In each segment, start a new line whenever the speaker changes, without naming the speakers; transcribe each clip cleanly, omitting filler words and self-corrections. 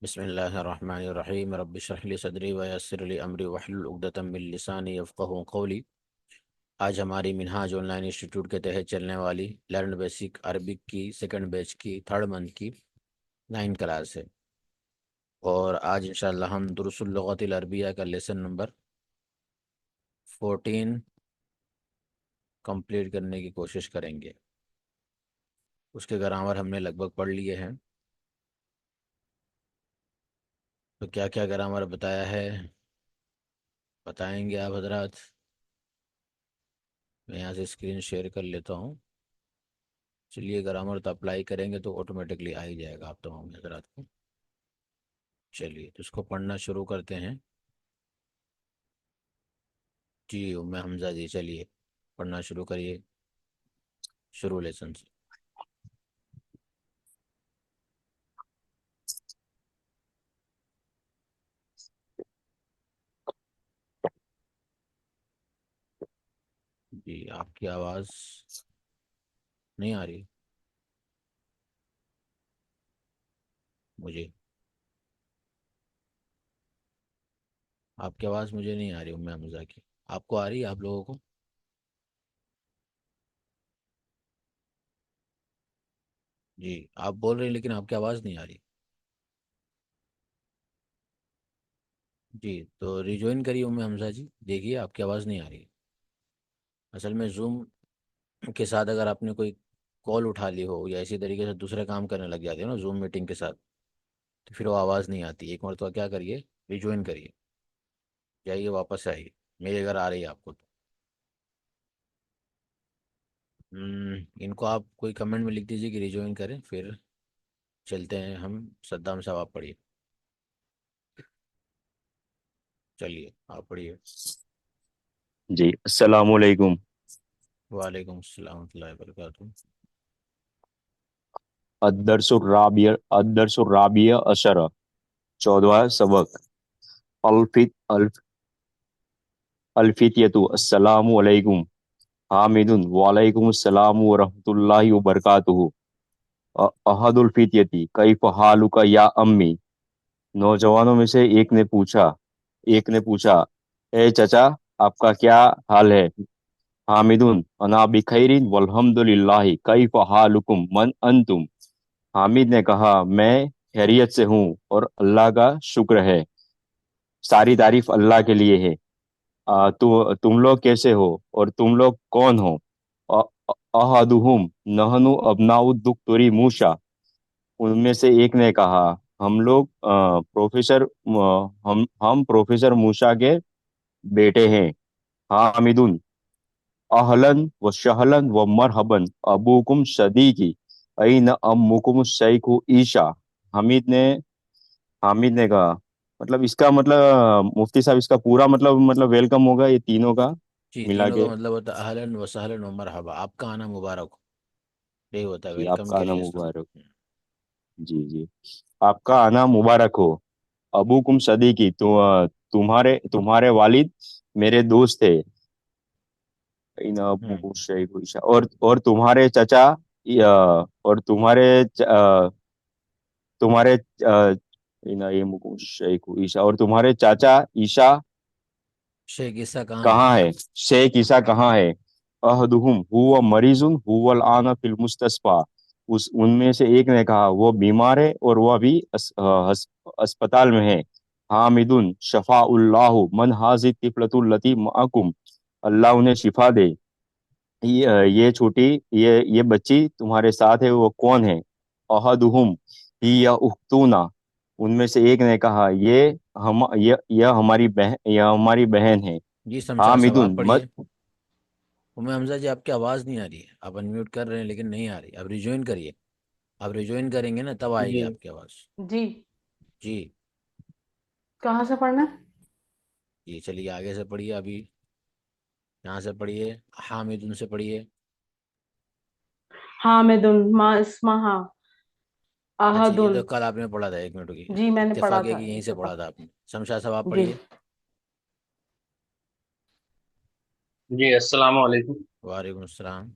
बिस्मिल्लाहिर्रहमानिर्रहीम रब्बि इश्रह ली सदरी व यस्सिर ली अमरी वहलुल उक़दतम मिन लिसानी यफ़क़हू क़ौली। आज हमारी मिनहाज ऑनलाइन इंस्टीट्यूट के तहत चलने वाली लर्न बेसिक अरबिक की सेकंड बैच की थर्ड मंथ की 9 क्लास है। और आज इंशाअल्लाह हम दुरुसुल लुग़तिल अरबिया का लेसन नंबर 14 कंप्लीट करने की कोशिश करेंगे। उसके ग्रामर हमने लगभग पढ़ लिए हैं। तो क्या क्या ग्रामर बताया है बताएंगे आप हजरात। मैं यहाँ से स्क्रीन शेयर कर लेता हूँ। चलिए, ग्रामर तो अप्लाई करेंगे तो ऑटोमेटिकली आ ही जाएगा आप तमाम हजरात को। चलिए तो इसको पढ़ना शुरू करते हैं। जी मैं हमजा जी, चलिए पढ़ना शुरू करिए शुरू लेसन से। जी आपकी आवाज़ नहीं आ रही मुझे। आपकी आवाज़ मुझे नहीं आ रही उम्मे हमजा की। आपको आ रही है आप लोगों को? जी आप बोल रहे हैं लेकिन आपकी आवाज़ नहीं आ रही। जी तो रिज्वाइन करिए उम्मे हमजा जी, देखिए आपकी आवाज़ नहीं आ रही। असल में जूम के साथ अगर आपने कोई कॉल उठा ली हो या इसी तरीके से दूसरे काम करने लग जाते हो ना जूम मीटिंग के साथ, तो फिर वो आवाज़ नहीं आती। एक मरतबा क्या करिए, रिज्वाइन करिए, जाइए वापस आइए। मेरे घर आ रही है आपको तो। इनको आप कोई कमेंट में लिख दीजिए कि रिज्वाइन करें, फिर चलते हैं हम। सद्दाम साहब आप पढ़िए। चलिए आप पढ़िए।
जी अस्सलामु अलैकुम।
वालेकुम अस्सलाम वरहमतुल्लाहि वबरकातुहू।
अद्दरसुर्राबिया अशरा, 14वां सबक। अल्फित अल्फ अल्फियतु अस्सलामु अलैकुम। हामिदुन वालैकुम अस्सलाम व रहमतुल्लाहि व बरकातुहू। अहदुल फित्यती कैफ हालुका या अम्मी। नौजवानों में से एक ने पूछा, ए चचा, आपका क्या हाल है? हामिदुन अना बिखैरिन वल्हम्दुलिल्लाहि कैफ हालुकुम मन अंतुम। हामिद ने कहा, मैं खैरियत से हूँ और अल्लाह का शुक्र है। सारी तारीफ अल्लाह के लिए है। तुम लोग कैसे हो और तुम लोग कौन हो? अ- अहदुहुम नहनु अबनाउ दुख्तुरी मूसा। उनमें से एक ने कहा, हम लोग हम प्रोफेसर मूसा के बेटे हैं। हामिदुन अहलन व शहलन व मरहबन अबूकुम सदीकी ऐन अम्मुकुम शैखु ईशा। हामिद ने हामिद ने कहा, मतलब इसका मतलब मुफ्ती साहब, इसका पूरा मतलब वेलकम होगा ये तीनों का
जी
मिला
तीनों का
के।
मतलब होता है अहलन व सहलन व मरहबा, आपका आना मुबारक हो। यही होता है
जी
वेलकम
आपका
के
आना
लिए
मुबारक।
इस्तेमाल।
जी जी, आपका आना मुबारक हो। अबूकुम सदीकी, तुम्हारे तुम्हारे वालिद मेरे दोस्त थे। इन
हम्म।
अब्बुकुम शैखु ईशा, और तुम्हारे चचा, और तुम्हारे इन अय्यमुकुम शैखु ईशा, और तुम्हारे चाचा ईशा
शेख ईसा कहाँ है?
कहाँ है? शेख ईसा कहाँ है? अहदुहुम हुवा मरीजुन हुवल आना फिल मुस्तस्फा। उस उनमें से एक ने कहा, वो बीमार है और वह भी अस्पताल में है। हामिदुन शफाउल्लाहु मन हाजि तिफलतुल लती माकुम। अल्लाह उन्हें शिफा दे। ये छोटी ये बच्ची तुम्हारे साथ है, वो कौन है? अहदुहुम ही या उख्तूना। उनमें से एक ने कहा, यह हमारी बहन है।
जी शमशाद साहब आप
हामिदुन
पढ़िए। उम्मे हमजा जी आपकी आवाज़ नहीं आ रही है, आप अनम्यूट कर रहे हैं लेकिन नहीं आ रही। अब रिज्वाइन करिए। आप रिज्वाइन करेंगे ना तब आएगी
जी
आपकी आवाज़।
जी।
जी।
कहाँ से पढ़ना है?
जी चलिए आगे से पढ़िए अभी। यहाँ से पढ़िए, हामिद उनसे पढ़िए।
हामिदुन मा इस्महा
अच्छा ये
अहदुन।
तो कल आपने पढ़ा था, एक मिनट की
जी मैंने पढ़ा
इत्तेफाक है
था,
कि यहीं से पढ़ा
इत्तेफाक।
था आपने। शमशाद साहब आप
जी।
पढ़िए।
जी अस्सलाम वालेकुम।
वालेकुम अस्सलाम।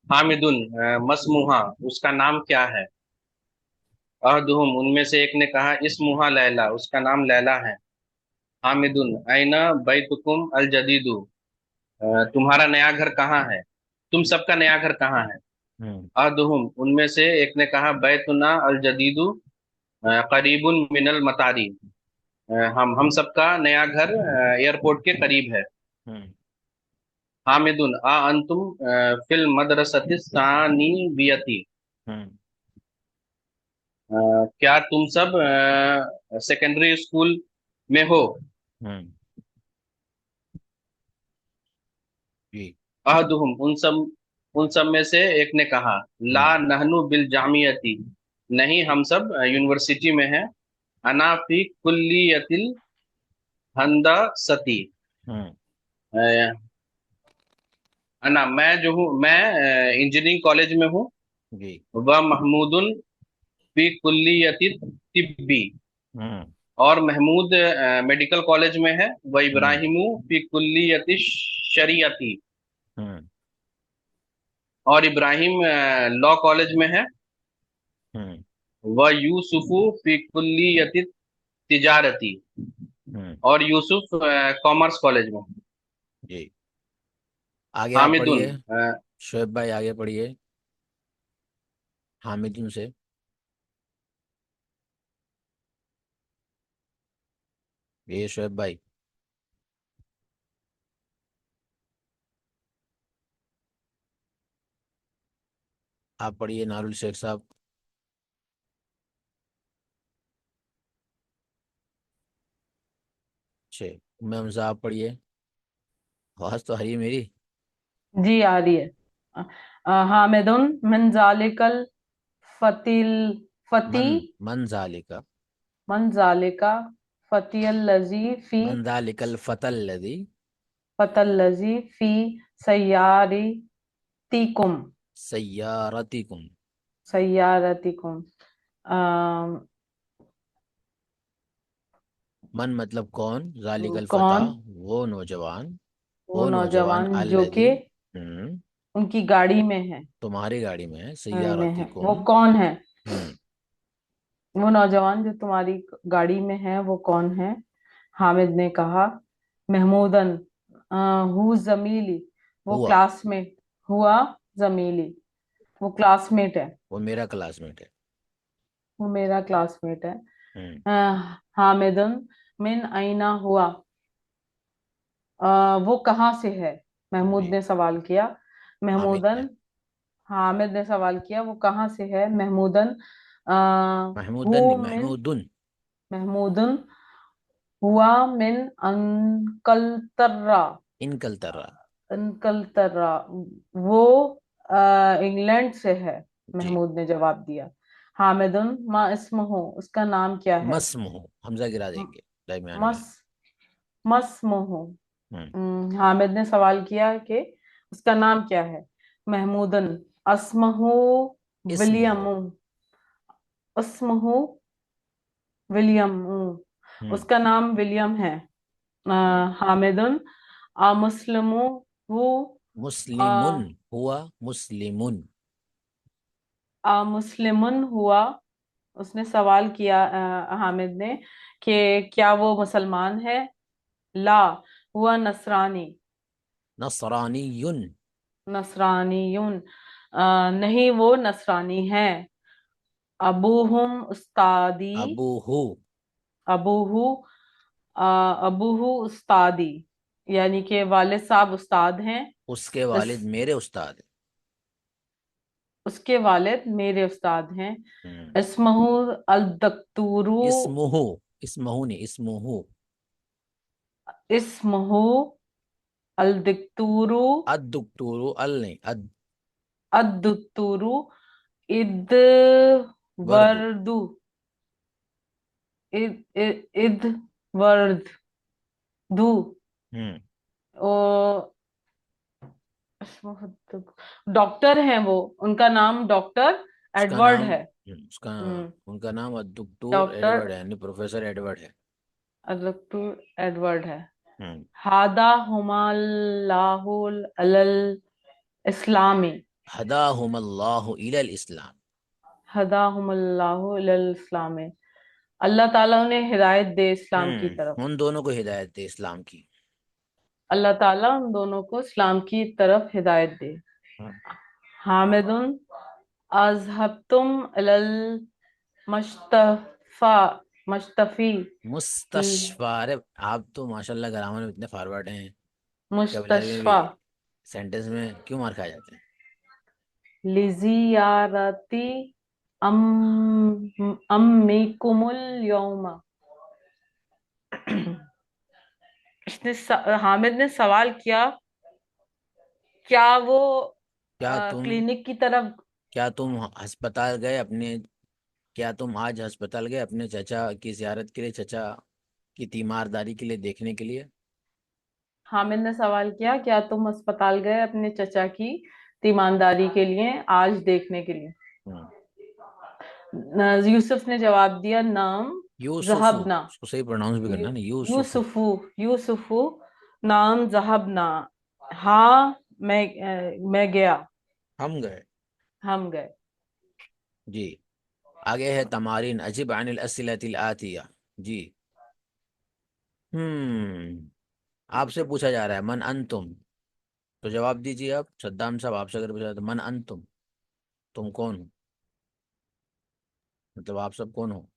हामिदुन मसमुहा, उसका नाम क्या है? अहदुहुम उनमें से एक ने कहा इस्मुहा लैला, उसका नाम लैला है। हामिदुन ऐना बैतुकुम अल जदीदु, तुम्हारा नया घर कहाँ है, तुम सबका नया घर कहाँ है।
हम्म।
अहदुहुम उनमें से एक ने कहा बैतुना अल जदीदु करीबुन मिनल मतारी, हम सबका नया घर एयरपोर्ट के करीब है।
हम्म।
हामिदुन आ अंतुम फिल मदरसति सानिवियती,
हम्म।
क्या तुम सब सेकेंडरी स्कूल में हो।
हम्म। जी।
अहदुहुम उन सब में से एक ने कहा ला
हम्म।
नहनु बिल जामियती, नहीं हम सब यूनिवर्सिटी में हैं। अना फी कुल्लियतिल हंदासती,
हम्म।
अना मैं जो हूँ, मैं इंजीनियरिंग कॉलेज में हूँ।
जी।
व महमूदुन फी कुल्लियति तिब्बी,
हम्म।
और महमूद मेडिकल कॉलेज में है। व
हम्म।
इब्राहिमु फी कुल्लियति शरीयती,
हम्म।
और इब्राहिम लॉ कॉलेज में है।
हम्म।
व यूसुफु फी कुल्लियति तिजारती,
हम्म।
और यूसुफ कॉमर्स कॉलेज में है।
जी। आगे आप
हामिदुन
पढ़िए। शोएब भाई आगे पढ़िए, हामिदुन से। ये शोएब भाई, आप पढ़िए, नारुल शेख साहब। छे मैम साहब आप पढ़िए, आवाज तो आ रही है मेरी।
जी आ रही है। हामिदुन मिन जालिकल फतिल फती
मन मन जालिका,
मन जालिका फतियल लजी फी
मन जालिकल फतल लदी
फतल लजी फी सयारी तिकुम
सय्यारतिकुम।
सयारतिकुम। अम,
मन मतलब कौन, जालिकल फता
कौन,
वो नौजवान,
वो
वो नौजवान
नौजवान जो
अल्लदी,
कि
हम्म,
उनकी गाड़ी में है,
तुम्हारी गाड़ी में है,
गाड़ी में है,
सय्यारतिकुम।
वो कौन है।
हम्म।
वो नौजवान जो तुम्हारी गाड़ी में है वो कौन है। हामिद ने कहा महमूदन हु जमीली, वो
हुआ,
क्लासमेट, हुआ जमीली, वो क्लासमेट है,
वो मेरा क्लासमेट है।
वो मेरा क्लासमेट है।
हम्म।
हामिदन मिन आइना हुआ, वो कहाँ से है। महमूद
जी।
ने सवाल किया।
हामिद ने,
महमूदन, हामिद ने सवाल किया वो कहाँ से है। महमूदन
महमूदन नहीं
हु मिन,
महमूदुन।
महमूदन हुआ मिन अंकलतर्रा,
इनकलतरा।
अंकलतर्रा, वो इंग्लैंड से है।
जी।
महमूद ने जवाब दिया। हामिदुन मा इस्मुहु, उसका नाम क्या है।
मस्म हो, हमजा गिरा
म-
देंगे दरमियान में।
मस मस्मुहु।
हम्म।
हामिद ने सवाल किया कि उसका नाम क्या है। महमूदन अस्महु
इसम हो।
विलियम, अस्महु विलियम,
हम्म।
उसका नाम विलियम है।
जी।
हामिदुन आ मुस्लिमु हु, आ,
मुस्लिमुन हुआ, मुस्लिमुन।
आ मुस्लिमुन हुआ, उसने सवाल किया हामिद ने कि क्या वो मुसलमान है। ला हुआ नसरानी,
नसरानीयुन।
नसरानीयुन, नहीं वो नसरानी है। अबूहुम उस्तादी,
अबूहु,
अबूहु, अबूहु उस्तादी, यानी कि वालिद साहब उस्ताद हैं।
उसके
इस,
वालिद मेरे उस्ताद
उसके वालिद मेरे उस्ताद हैं।
हैं। हम्म।
इसमहु अल दक्तूरू,
इसमुहु, इसमहु नहीं इसमुहु।
इसमहु अल दक्तूरू,
अद्दुक्तूरु, अल नहीं अद।
अद्दुतूरू, इद
वर्दु।
वर्दु, इद वर्द दू,
हम्म।
ओ डॉक्टर हैं वो, उनका नाम डॉक्टर
उसका
एडवर्ड
नाम,
है।
उसका,
हम्म,
उनका नाम अद्दुक्तूर
डॉक्टर
एडवर्ड है, यानी प्रोफेसर एडवर्ड है।
डॉक्टर एडवर्ड है।
हम्म।
हादा हुमाल्लाहुल अलल इस्लामी,
हदाहुमल्लाहु इलल इस्लाम।
हदाहुमुल्लाहु इलल इस्लाम, अल्लाह ताला उन्हें हिदायत दे इस्लाम की तरफ।
उन दोनों को हिदायत दे इस्लाम की।
अल्लाह ताला उन दोनों को इस्लाम की तरफ हिदायत दे।
हाँ।
हामिदुन अज़हबतुम इलल मश्तफा मश्तफी
मुस्तशफा, अरे आप तो माशाल्लाह ग्रामर में इतने फॉरवर्ड हैं, कैबलरी में भी,
मुस्तशफा
सेंटेंस में क्यों मार खाए जाते हैं?
लिजियारती अम्मिकुमुल यौमा। हामिद ने सवाल किया, क्या वो
क्या तुम
क्लिनिक की तरफ।
क्या तुम अस्पताल गए अपने क्या तुम आज अस्पताल गए अपने चचा की जियारत के लिए, चचा की तीमारदारी के लिए देखने के लिए?
हामिद ने सवाल किया, क्या तुम अस्पताल गए अपने चचा की तीमारदारी के लिए आज देखने के लिए।
हम्म।
यूसुफ ने जवाब दिया, नाम
यूसुफू,
जहबना।
उसको सही प्रोनाउंस भी करना
यू-
ना, यूसुफू।
यूसुफू यूसुफू नाम जहबना। हाँ, मैं गया।
हम गए।
हम गए।
जी। आगे है तमारीन, अजिब अनिल असिलतिल आतिया। जी। आपसे पूछा जा रहा है मन अंतुम, तो जवाब दीजिए आप। सद्दाम साहब, आपसे अगर पूछा जाए तो मन अंतुम, तुम कौन हो, मतलब आप सब कौन हो?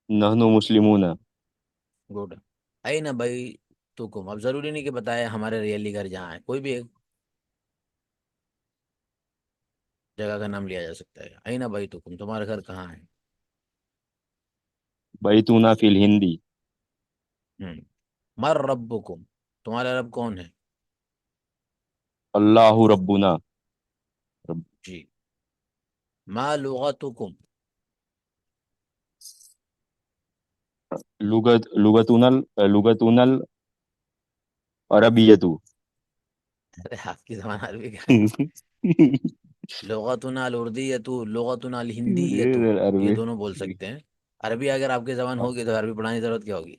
नहनु मुस्लिमून।
गुड। आई ना भाई तुकुम, अब जरूरी नहीं कि बताए हमारे रियली घर जहाँ है, कोई भी एक जगह का नाम लिया जा सकता है। आई ना भाई तुकुम, तुम्हारा घर कहाँ है?
बैतूना फिल हिंदी।
मर रब्बुकुम, तुम्हारा रब कौन है?
अल्लाहु रब्बुना।
जी। मा लुगतुकुम,
लुगतुनल लुगतुनल अरबियतु।
अरे आपकी जबान अरबी का है। लुगतुना अल उर्दियतु, लुगतुना अल हिंदीयतु, ये
अरबी।
दोनों बोल सकते हैं। अरबी अगर आपकी जबान होगी तो अरबी पढ़ाने की जरूरत क्या होगी?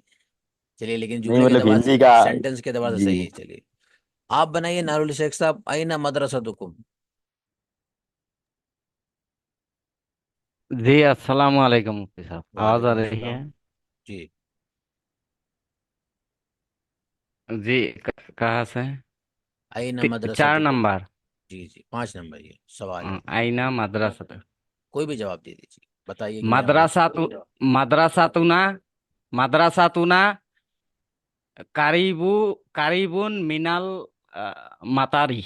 चलिए, लेकिन
नहीं
जुमले के
मतलब
दबा
हिंदी का।
सेंटेंस के दबा से
जी।
सही है। चलिए, आप बनाइए नारुल शेख साहब, आईना मदरसतुकुम।
जी अस्सलाम वालेकुम मुफ्ती साहब, आवाज़ आ
वालेकुम
रही है?
अस्सलाम। जी।
जी। कहाँ से?
आईना
4
मदरसतुकुम।
नंबर।
जी जी, 5 नंबर ये सवाल है।
आईना मदरसा।
कोई भी जवाब दे दीजिए, बताइए कि मैं हूँ।
मदरसा तु मदरसा तुना मदरसा तुना कारिबु कारिबुन मिनल मतारी।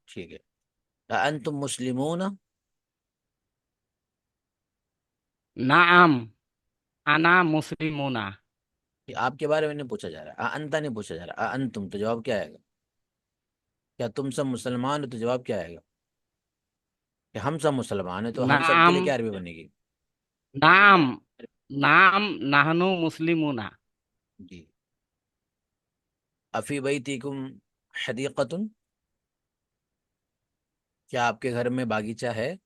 ठीक है। अंतुम मुस्लिमून।
नाम अना मुस्लिमुना।
ये आपके बारे में नहीं पूछा जा रहा, अंता नहीं पूछा जा रहा, अंतुम, तो जवाब क्या आएगा? क्या तुम सब मुसलमान हो, तो जवाब क्या आएगा? कि हम सब मुसलमान हैं, तो हम सब के
नाम
लिए क्या अरबी बनेगी?
नाम नाम नहनु मुस्लिमुना।
जी। अफी बैतिकुम हदीक़तुन, क्या आपके घर में बागीचा है?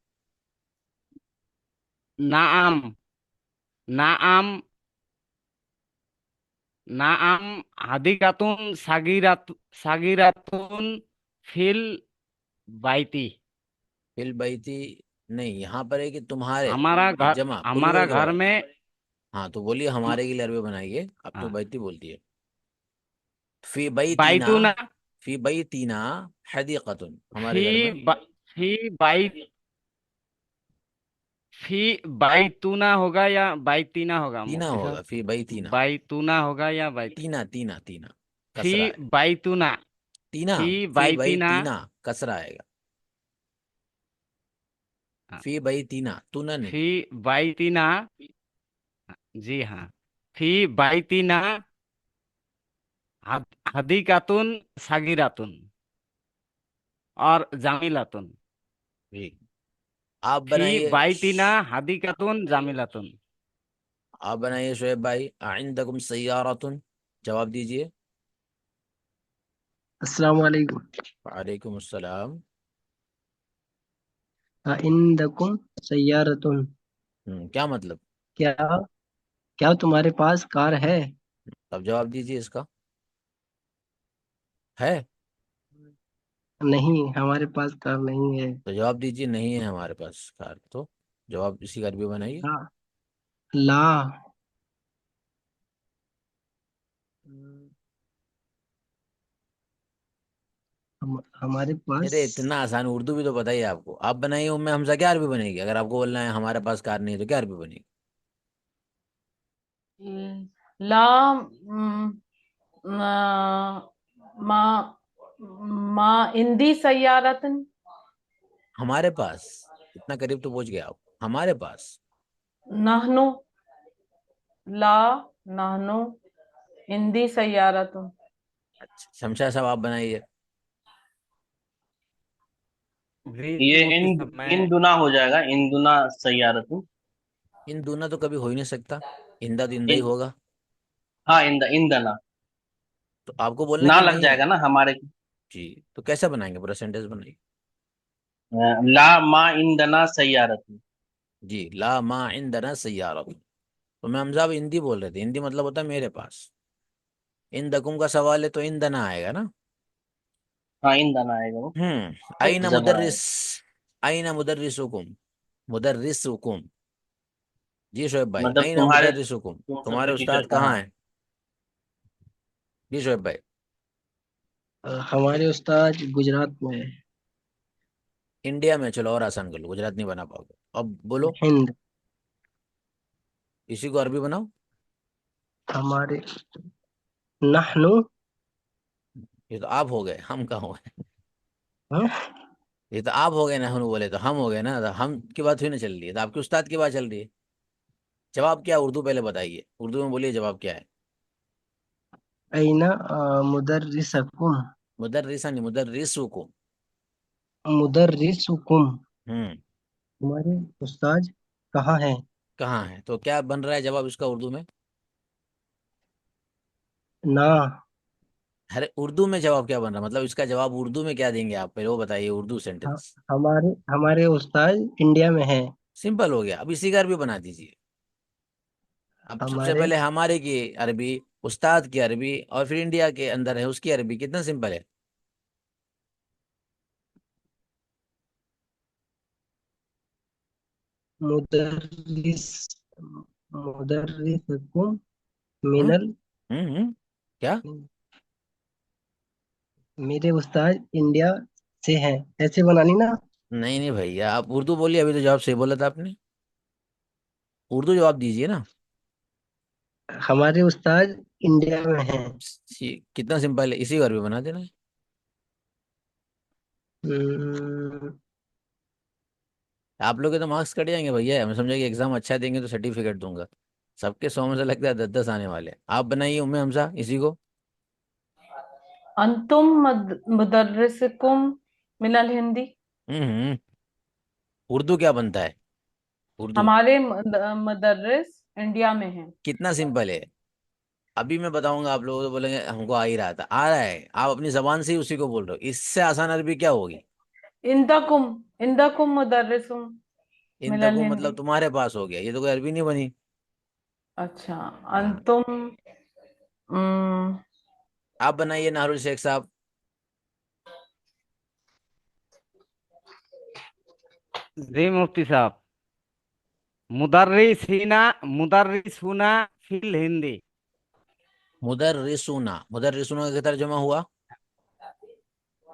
नाम नाम नाम हदीकातुन सागिरातुन फिल बाइती।
फिल बैती, नहीं, यहाँ पर है कि तुम्हारे,
हमारा घर
जमा
हमारा
प्लूरल के
घर
बाद।
में
हाँ, तो बोलिए हमारे के लिए अरबी बनाइए, अब तो
हाँ,
बैती बोलती है। फी बैतीना,
बाइतूना
फी बैतीना हदीक़तुन, हमारे
फी
घर में।
फी बाई फी बाइतूना होगा या बाइतीना होगा
तीना
मुफ्ती
होगा,
साहब?
फी बैतीना।
बाइतूना होगा या बाई
तीना तीना तीना,
फी
कसरा है।
बाइतूना
तीना,
फी
फी
बाइतीना।
बैतीना, कसरा आएगा।
हाँ,
फी बैतीना, तूना नहीं।
फी बाइतीना। जी हाँ। फी बाइतीना हदीकातुन सागिरातुन और जामिलातुन।
जी। आप
फी
बनाइए
बाइतीना हदीकातुन जामिलातुन।
आप बनाइए शोएब भाई, आइंदकुम सय्यारतुन, जवाब दीजिए।
अस्सलाम वालेकुम।
वालेकुम अस्सलाम।
इंदकुम सय्यारतुन,
क्या मतलब?
क्या क्या तुम्हारे पास कार है?
अब जवाब दीजिए इसका। है?
नहीं, हमारे पास कार नहीं है।
तो जवाब दीजिए, नहीं है हमारे पास कार, तो जवाब इसी का अरबी बनाइए।
ला। ला। हमारे पास।
अरे इतना आसान, उर्दू भी तो बताइए आपको। आप बनाइए उम्मे हमजा, क्या अरबी बनेगी? अगर आपको बोलना है हमारे पास कार नहीं है तो क्या अरबी बनेगी?
ला। मा मा इंदी सय्यारतन।
हमारे पास, इतना करीब तो पहुंच गया आप। हमारे पास।
नहनु। ला। नहनु इंदी सय्यारतन।
अच्छा शमशा साहब आप बनाइए।
जी
ये
मुफ्ती
इन
साहब
इन
मैं।
दुना हो जाएगा, इन दुना सैयारतुन।
इन दूना तो कभी हो ही नहीं सकता, इंदा तो इंदा ही
इन,
होगा।
हाँ, इंदना।
तो आपको बोलना है
ना
कि
लग
नहीं।
जाएगा ना हमारे।
जी, तो कैसे बनाएंगे? पूरा सेंटेंस बनाइए।
ला मा इंदना सैयारतुन।
जी, ला मा इंदना सय्यारा। तो मैं हमजा अब हिंदी बोल रहे थे, हिंदी मतलब होता है मेरे पास। इन दकुम का सवाल है तो इंदना आएगा ना।
हाँ, इंदना आएगा वो।
आईना
जबर
मुदर्रिस।
आएगा।
आईना मुदर्रिसुकुम। मुदर्रिसुकुम। जी शोएब भाई,
मतलब
आईना
तुम्हारे
मुदर्रिसुकुम।
तुम सबके
तुम्हारे
टीचर
उस्ताद
कहाँ
कहाँ
हैं?
हैं? जी शोएब भाई।
हमारे उस्ताद गुजरात में है।
इंडिया में, चलो और आसान कर लो, गुजरात नहीं बना पाओगे। अब बोलो।
हिंद।
इसी को अरबी बनाओ।
हमारे नहनु।
ये तो आप हो गए, हम कहाँ हो गए?
हाँ?
ये तो आप हो गए ना, हम बोले तो हम हो गए ना। तो हम की बात हुई ना, चल रही है तो आपके उस्ताद की बात चल रही है। जवाब क्या है उर्दू पहले बताइए, उर्दू में बोलिए जवाब क्या है।
अइना मुदर्रिसकुम।
मुदर्रिसा नहीं, मुदर्रिसुकुम।
मुदर्रिसुकुम।
हम्म।
हमारे उस्ताद कहाँ हैं?
कहाँ है तो क्या बन रहा है जवाब इसका उर्दू में?
ना।
अरे उर्दू में जवाब क्या बन रहा है, मतलब इसका जवाब उर्दू में क्या देंगे आप, पहले वो बताइए उर्दू
ह-
सेंटेंस।
हमारे हमारे उस्ताद इंडिया में हैं।
सिंपल हो गया, अब इसी का अरबी बना दीजिए। अब सबसे
हमारे
पहले हमारे की अरबी, उस्ताद की अरबी, और फिर इंडिया के अंदर है उसकी अरबी। कितना सिंपल है।
मुदर्रिस मुदर्रिसकुम
हम्म।
मिनल।
क्या?
मेरे उस्ताद इंडिया से हैं, ऐसे बनानी ना।
नहीं नहीं भैया, आप उर्दू बोलिए, अभी तो जवाब सही बोला था आपने। उर्दू जवाब दीजिए ना।
हमारे उस्ताद इंडिया में हैं।
कितना सिंपल है, इसी को अरबी बना देना।
हम्म,
आप लोग के तो मार्क्स कट जाएंगे भैया, मैं समझा कि एग्जाम अच्छा देंगे तो सर्टिफिकेट दूंगा। सबके 100 में से लगता है 10-10 आने वाले। आप बनाइए उम्मे हमजा इसी को।
अंतुम मुदर्रिसकुम मिनल हिंदी।
हम्म। उर्दू क्या बनता है? उर्दू
हमारे मुदर्रिस इंडिया में हैं।
कितना सिंपल है। अभी मैं बताऊंगा, आप लोगों को बोलेंगे हमको आ ही रहा था, आ रहा है, आप अपनी जबान से ही उसी को बोल रहे हो। इससे आसान अरबी क्या होगी?
इंदकुम इंदकुम मुदर्रिसुम
इन
मिनल
दको
हिंदी।
मतलब तुम्हारे पास हो गया, ये तो कोई अरबी नहीं बनी।
अच्छा।
हाँ।
अंतुम। हम्म,
आप बनाइए नारुल शेख साहब।
जी मुफ्ती साहब। मुदर्रिसीना मुदर्रिसूना फिल हिंदी।
मुदर्रिसूना, मुदर्रिसूना का क्या तर्जुमा हुआ?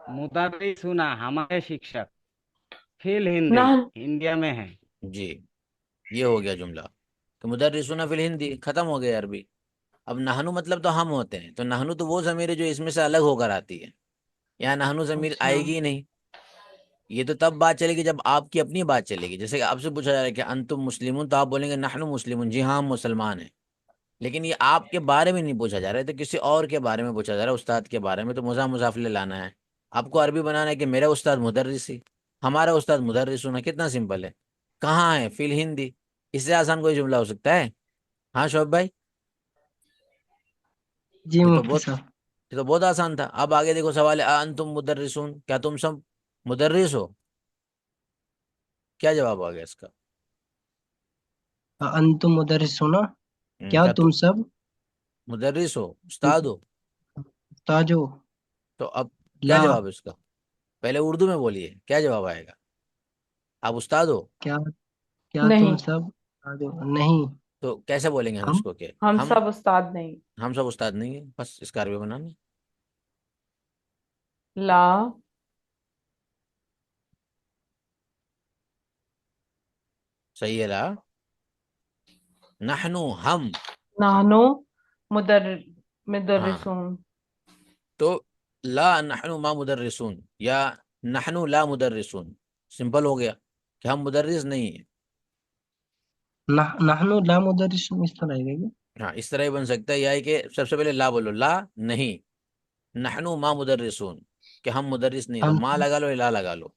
मुदर्रिसूना हमारे शिक्षक। फिल हिंदी
नहन।
इंडिया में है।
जी, ये हो गया जुमला। तो मुदर्रिसूना फिल हिंदी खत्म हो गया अरबी। अब नहनु मतलब तो हम होते हैं, तो नहनु तो वो जमीर है जो इसमें से अलग होकर आती है। यहाँ नहनु जमीर
अच्छा।
आएगी ही नहीं। ये तो तब बात चलेगी जब आपकी अपनी बात चलेगी। जैसे कि आपसे पूछा जा रहा है कि अंतुम मुस्लिमुन, तो आप बोलेंगे नहनु मुस्लिमुन, जी हाँ हम मुसलमान हैं। लेकिन ये आपके बारे में नहीं पूछा जा रहा है, तो किसी और के बारे में पूछा जा रहा है, उस्ताद के बारे में। तो मुजाफिल लाना है। आपको अरबी बनाना है कि मेरा उस्ताद मुदर्रिसी, हमारा उस्ताद मुदर्रिस होना। कितना सिंपल है। कहाँ है? फिल हिंदी। इससे आसान कोई जुमला हो सकता है? हाँ शोएब भाई।
जी
ये तो
मुफ्ती
बहुत
साहब।
ये तो बहुत आसान था। अब आगे देखो सवाल है, अंतुम मुदर्रिसून, क्या तुम सब मुदर्रिस हो? क्या जवाब आ गया इसका?
अंतुम मुदर्रिसूना। क्या
क्या
तुम
तुम
सब
मुदर्रिस हो, उस्ताद हो?
ताजो।
तो अब क्या
ला।
जवाब है इसका? पहले उर्दू में बोलिए, क्या जवाब आएगा? आप उस्ताद हो?
क्या क्या तुम
नहीं,
सब उस्ताद हो? नहीं।
तो कैसे बोलेंगे हम
हम
इसको कि
हम
हम
सब उस्ताद नहीं।
हम सब उस्ताद नहीं है, बस इसका अरबी बनाना।
ला
सही है ला। नहनु हम।
नानो मुदर
हाँ,
मुदर्रिसून।
तो ला नहनु मा मुदर्रिसून या नहनु ला मुदर्रिसून, सिंपल हो गया कि हम मुदर्रिस नहीं है।
नहनु ला मुदर्रिसून इस तरह है क्या?
हाँ, इस तरह ही बन सकता है, या है कि सबसे पहले ला बोलो, ला नहीं, नहनु मा मुदर्रिसून, कि हम मुदर्रिस नहीं, तो
हम
माँ लगा लो या ला लगा लो,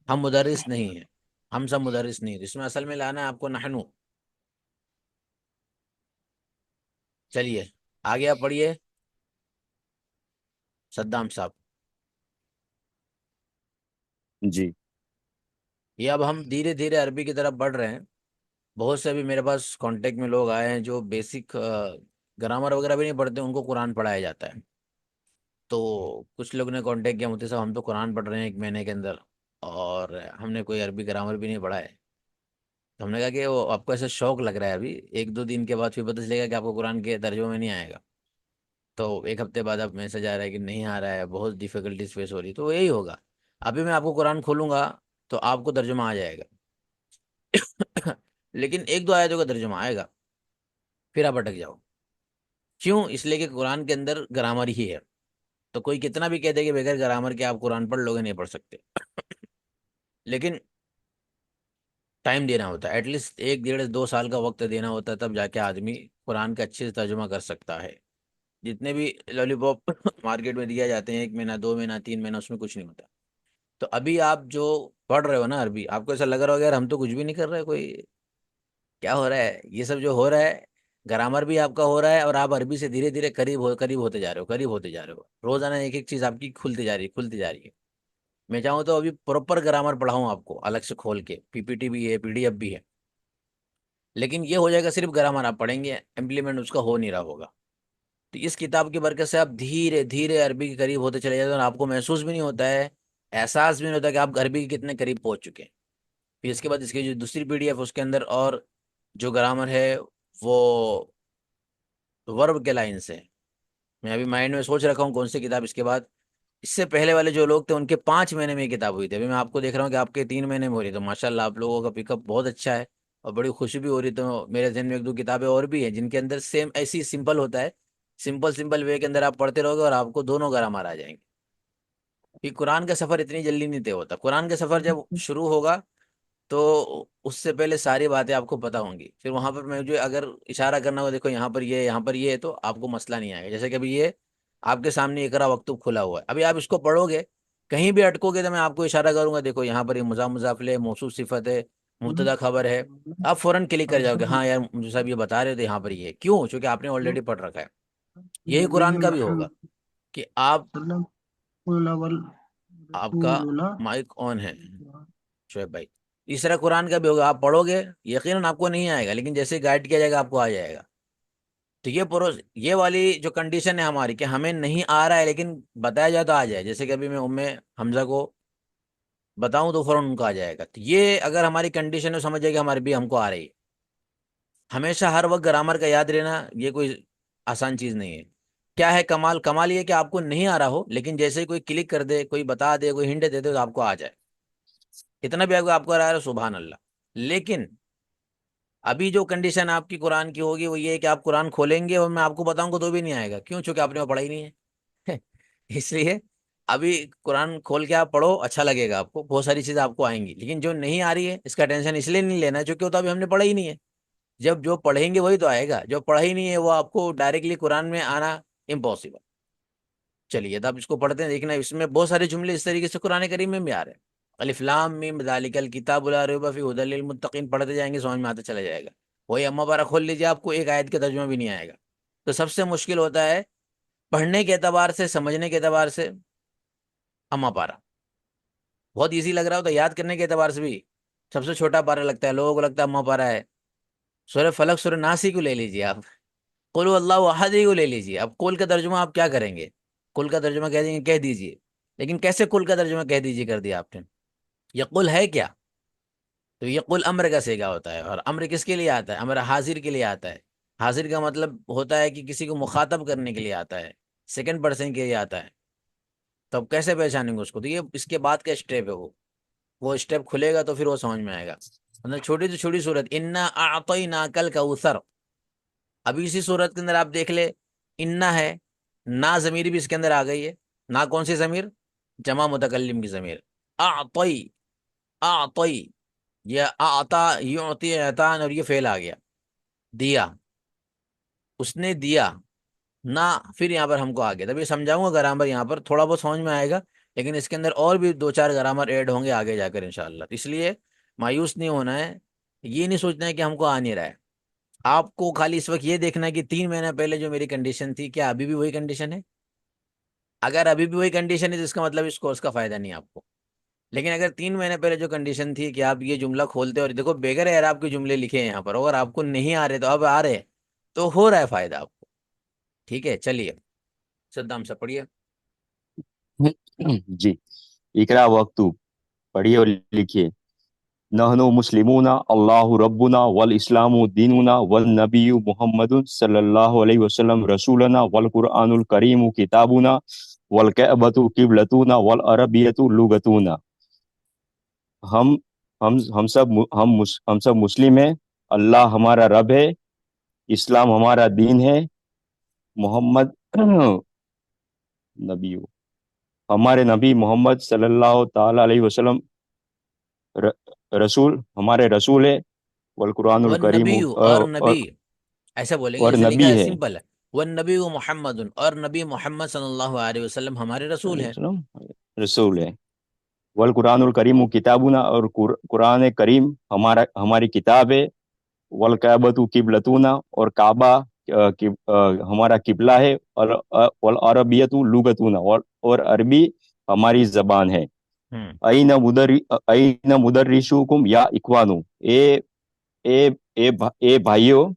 हम मुदर्रिस नहीं है, हम सब मुदर्रिस नहीं है, इसमें असल में लाना है आपको नहनु। चलिए आगे आप पढ़िए सद्दाम साहब।
जी।
ये अब हम धीरे धीरे अरबी की तरफ बढ़ रहे हैं। बहुत से अभी मेरे पास कांटेक्ट में लोग आए हैं जो बेसिक ग्रामर वगैरह भी नहीं पढ़ते, उनको कुरान पढ़ाया जाता है। तो कुछ लोग ने कांटेक्ट किया, मुझसे साहब हम तो कुरान पढ़ रहे हैं 1 महीने के अंदर, और हमने कोई अरबी ग्रामर भी नहीं पढ़ा है। तो हमने कहा कि वो आपको ऐसा शौक लग रहा है, अभी 1-2 दिन के बाद फिर पता चलेगा कि आपको कुरान के तर्जुमे में नहीं आएगा। तो एक हफ्ते बाद अब मैसेज आ रहा है कि नहीं आ रहा है, बहुत डिफिकल्टीज फेस हो रही, तो यही होगा। अभी मैं आपको कुरान खोलूंगा तो आपको तर्जुमा आ जाएगा। लेकिन 1-2 आयतों का तर्जुमा आएगा, फिर आप अटक जाओ। क्यों? इसलिए कि कुरान के अंदर ग्रामर ही है। तो कोई कितना भी कह दे कि बगैर ग्रामर के आप कुरान पढ़ लोगे, नहीं पढ़ सकते। लेकिन टाइम देना होता है, एटलीस्ट 1, 1.5, 2 साल का वक्त देना होता है, तब जाके आदमी कुरान का अच्छे से तर्जुमा कर सकता है। जितने भी लॉलीपॉप मार्केट में दिया जाते हैं, 1 महीना, 2 महीना, 3 महीना, उसमें कुछ नहीं होता। तो अभी आप जो पढ़ रहे हो ना अरबी, आपको ऐसा लग रहा होगा यार हम तो कुछ भी नहीं कर रहे, कोई क्या हो रहा है, ये सब जो हो रहा है, ग्रामर भी आपका हो रहा है, और आप अरबी से धीरे धीरे करीब होते जा रहे हो, करीब होते जा रहे हो, रोजाना एक एक चीज आपकी खुलती जा रही है, खुलती जा रही है। मैं चाहूँ तो अभी प्रॉपर ग्रामर पढ़ाऊँ आपको अलग से खोल के, पीपीटी भी है, पीडीएफ भी है, लेकिन ये हो जाएगा सिर्फ ग्रामर आप पढ़ेंगे, इम्प्लीमेंट उसका हो नहीं रहा होगा। तो इस किताब की बरकत से आप धीरे धीरे अरबी के करीब होते चले जाते हैं, और आपको महसूस भी नहीं होता है, एहसास भी नहीं होता कि आप अरबी के कितने करीब पहुंच चुके हैं। फिर इसके बाद इसकी जो दूसरी पीडीएफ उसके अंदर और जो ग्रामर है वो वर्ब के लाइन से है। मैं अभी माइंड में सोच रखा हूँ कौन सी किताब इसके बाद। इससे पहले वाले जो लोग थे उनके 5 महीने में ये किताब हुई थी, अभी मैं आपको देख रहा हूँ कि आपके 3 महीने में हो रही है, तो माशाल्लाह आप लोगों का पिकअप बहुत अच्छा है, और बड़ी खुशी भी हो रही। तो मेरे जहन में 1-2 किताबें और भी हैं जिनके अंदर सेम ऐसी सिंपल होता है, सिंपल सिंपल वे के अंदर आप पढ़ते रहोगे और आपको दोनों ग्रामर आ जाएंगे। कि कुरान का सफर इतनी जल्दी नहीं तय होता, कुरान का सफर जब शुरू होगा तो उससे पहले सारी बातें आपको पता होंगी, फिर वहां पर मैं जो अगर इशारा करना हो, देखो यहाँ पर ये है, यहाँ पर ये है, तो आपको मसला नहीं आएगा। जैसे कि अभी ये आपके सामने इकरा मकतूब खुला हुआ है, अभी आप इसको पढ़ोगे, कहीं भी अटकोगे तो मैं आपको इशारा करूंगा, देखो यहाँ पर ये मुजाफिल है, मौसूफ सिफत है, मुब्तदा खबर है, आप फौरन क्लिक कर जाओगे, हाँ यार मुझे साहब ये बता रहे थे यहाँ पर ये है। क्यों? क्योंकि आपने ऑलरेडी पढ़ रखा है। यही कुरान का भी होगा कि आप, आपका माइक ऑन है शोएब भाई, तीसरा कुरान का भी होगा, आप पढ़ोगे, यकीनन आपको नहीं आएगा, लेकिन जैसे गाइड किया जाएगा आपको आ जाएगा। तो ये ये वाली जो कंडीशन है हमारी कि हमें नहीं आ रहा है लेकिन बताया जाए तो आ जाए, जैसे कि अभी मैं उम्मे हमजा को बताऊं तो फौरन उनको आ जाएगा, तो ये अगर हमारी कंडीशन है समझ जाएगी हमारी भी हमको आ रही है। हमेशा हर वक्त ग्रामर का याद रहना ये कोई आसान चीज नहीं है। क्या है कमाल? कमाल ये कि आपको नहीं आ रहा हो, लेकिन जैसे ही कोई क्लिक कर दे, कोई बता दे, कोई हिंट दे दे, तो आपको आ जाए। इतना भी आपको आ रहा है सुभान अल्लाह। लेकिन अभी जो कंडीशन आपकी कुरान की होगी वो ये है कि आप कुरान खोलेंगे और मैं आपको बताऊंगा तो भी नहीं आएगा। क्यों? चूंकि आपने वो पढ़ा ही नहीं है। इसलिए अभी कुरान खोल के आप पढ़ो, अच्छा लगेगा आपको, बहुत सारी चीजें आपको आएंगी, लेकिन जो नहीं आ रही है इसका टेंशन इसलिए नहीं लेना है क्योंकि वो तो अभी हमने पढ़ा ही नहीं है। जब जो पढ़ेंगे वही तो आएगा, जो पढ़ा ही नहीं है वो आपको डायरेक्टली कुरान में आना इम्पॉसिबल। चलिए तो आप इसको पढ़ते हैं, देखना इसमें बहुत सारे जुमले इस तरीके से कुरान करीम में भी आ रहे हैं। अलिफ लाम मीम ज़ालिकल किताबु ला रैब फीह हुदल लिल मुत्तकीन, पढ़ते जाएंगे समझ में आता चला जाएगा। वही अम्मा पारा खोल लीजिए, आपको एक आयत का तर्जुमा भी नहीं आएगा। तो सबसे मुश्किल होता है पढ़ने के एतबार से, समझने के एतबार से अम्मा पारा। बहुत ईजी लग रहा होता है याद करने के एतबार से भी, सबसे छोटा पारा लगता है, लोगों को लगता है अम्मा पारा है। सूरह फलक सूरह नास ही को ले लीजिए आप, कुल अल्लाहु अहद ही को ले लीजिए, अब कुल का तर्जुमा आप क्या करेंगे? कुल का तर्जुमा कह देंगे, कह दीजिए, लेकिन कैसे कुल का तर्जुमा कह दीजिए कर दिया आपने? ये कुल है क्या? तो ये कुल अम्र का सेगा होता है। और अम्र किसके लिए आता है? अम्र हाजिर के लिए आता है। हाजिर का मतलब होता है कि किसी को मुखातब करने के लिए आता है, सेकंड पर्सन के लिए आता है। तो अब कैसे पहचानेंगे उसको? तो ये इसके बाद का स्टेप है, वो स्टेप खुलेगा तो फिर वो समझ में आएगा। मतलब छोटी से छोटी सूरत, इन्ना आतोइना कल कौसर। अभी इसी सूरत के अंदर आप देख ले, इन्ना है, ना जमीर भी इसके अंदर आ गई है। ना कौन सी जमीर? जमा मुतकल्लिम की जमीर। आतोई, आतोई, ये आता युती एतान, और ये फेल आ गया, दिया, उसने दिया ना। फिर यहाँ पर हमको आ गया, तभी समझाऊंगा ग्रामर, यहाँ पर थोड़ा बहुत समझ में आएगा, लेकिन इसके अंदर और भी दो चार ग्रामर ऐड होंगे आगे जाकर इंशाल्लाह। इसलिए मायूस नहीं होना है, ये नहीं सोचना है कि हमको आ नहीं रहा है। आपको खाली इस वक्त ये देखना है कि 3 महीने पहले जो मेरी कंडीशन थी, क्या अभी भी वही कंडीशन है? अगर अभी भी वही कंडीशन है तो इसका मतलब इस कोर्स का फायदा नहीं है आपको। लेकिन अगर 3 महीने पहले जो कंडीशन थी कि आप ये जुमला खोलते और देखो बेगर यार आपके जुमले लिखे हैं यहाँ पर, अगर आपको नहीं आ रहे तो अब आ रहे, तो हो रहा है फायदा आपको। ठीक है, चलिए सद्दाम से पढ़िए।
जी। इकरा वक्तु, पढ़िए और लिखिए। नहनु मुस्लिमूना अल्लाहु रब्बुना वल इस्लामु दीनुना वल नबिय्यु मुहम्मदुन सल्लल्लाहु अलैहि वसल्लम रसूलना वल कुरआनुल करीमु किताबुना वल कअबतु किबलतुना वल अरबियतु लुगतुना। हम हम सब मुस्लिम हैं। अल्लाह हमारा रब है, इस्लाम हमारा दीन है, मोहम्मद नबी, हमारे नबी मोहम्मद सल्लल्लाहु ताला अलैहि वसल्लम र, रसूल, हमारे रसूल है। वल कुरानुल
वन
करीम,
नबी, और नबी ऐसा बोलेंगे
और
जैसे लिखा
नबी
है,
है।
सिंपल है। वन नबी मोहम्मद, और नबी मोहम्मद सल्लल्लाहु अलैहि वसल्लम हमारे रसूल हैं।
वसल्लम रसूल है। वल कुरानुल करीम किताबुना, और कुरान करीम हमारा हमारी किताब है। वल काबतु किबलतुना, और काबा हमारा किबला है। वल अरबियतु लुगतुना, और अरबी हमारी जबान है।
हम्म।
अईन मुदर्रिसुकुम या इखवानु, ए भाइयों,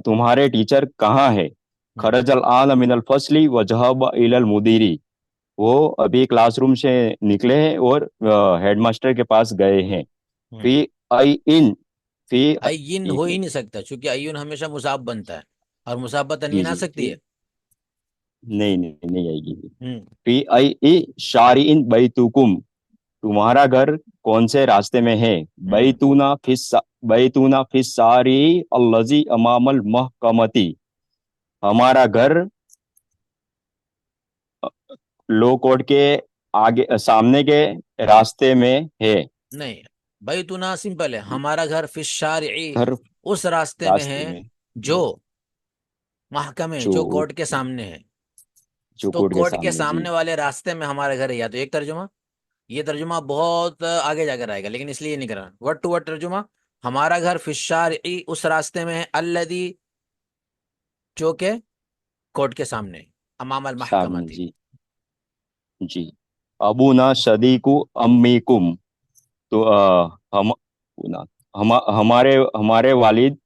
तुम्हारे टीचर कहाँ है?
हम्म।
खरजल आन मिनल फसली व जहब इलल मुदीरी, वो अभी क्लासरूम से निकले हैं और हेडमास्टर के पास गए हैं।
हम्म।
फी आई इन फी
अय्यन हो
एक
ही
मिनट।
नहीं सकता, क्योंकि अय्युन हमेशा मुसाब बनता है, और मुसाबत
जी
तनवीन आ
जी
सकती
जी।
है।
नहीं नहीं नहीं आएगी।
हम्म।
फी आई ई शारी इन बैतुकुम, तुम्हारा घर कौन से रास्ते में है?
हम्म।
बैतूना फिस बैतूना फिस सारी अल्लजी अमामल महकमती, हमारा घर लो कोर्ट के आगे सामने के रास्ते में है।
नहीं, भाई तू ना, सिंपल है, हमारा घर फिश शारई,
घर
उस रास्ते में है
रास्ते में
जो
है,
महकमे,
जो
जो कोर्ट के सामने है।
जो
तो
कोर्ट के
कोर्ट के
सामने। जी
सामने वाले रास्ते में हमारा घर है, या तो एक तर्जुमा, ये तर्जुमा बहुत आगे जाकर आएगा, लेकिन इसलिए नहीं करना वर्ड टू वर्ड तर्जुमा। हमारा घर फिशार ई, उस रास्ते में है, अल्लदी, जो के कोर्ट के सामने, अमामल
सामने।
महकमती।
जी जी। अबू ना सदीकु अम्मीकुम, तो हम ना हम हमारे हमारे वालिद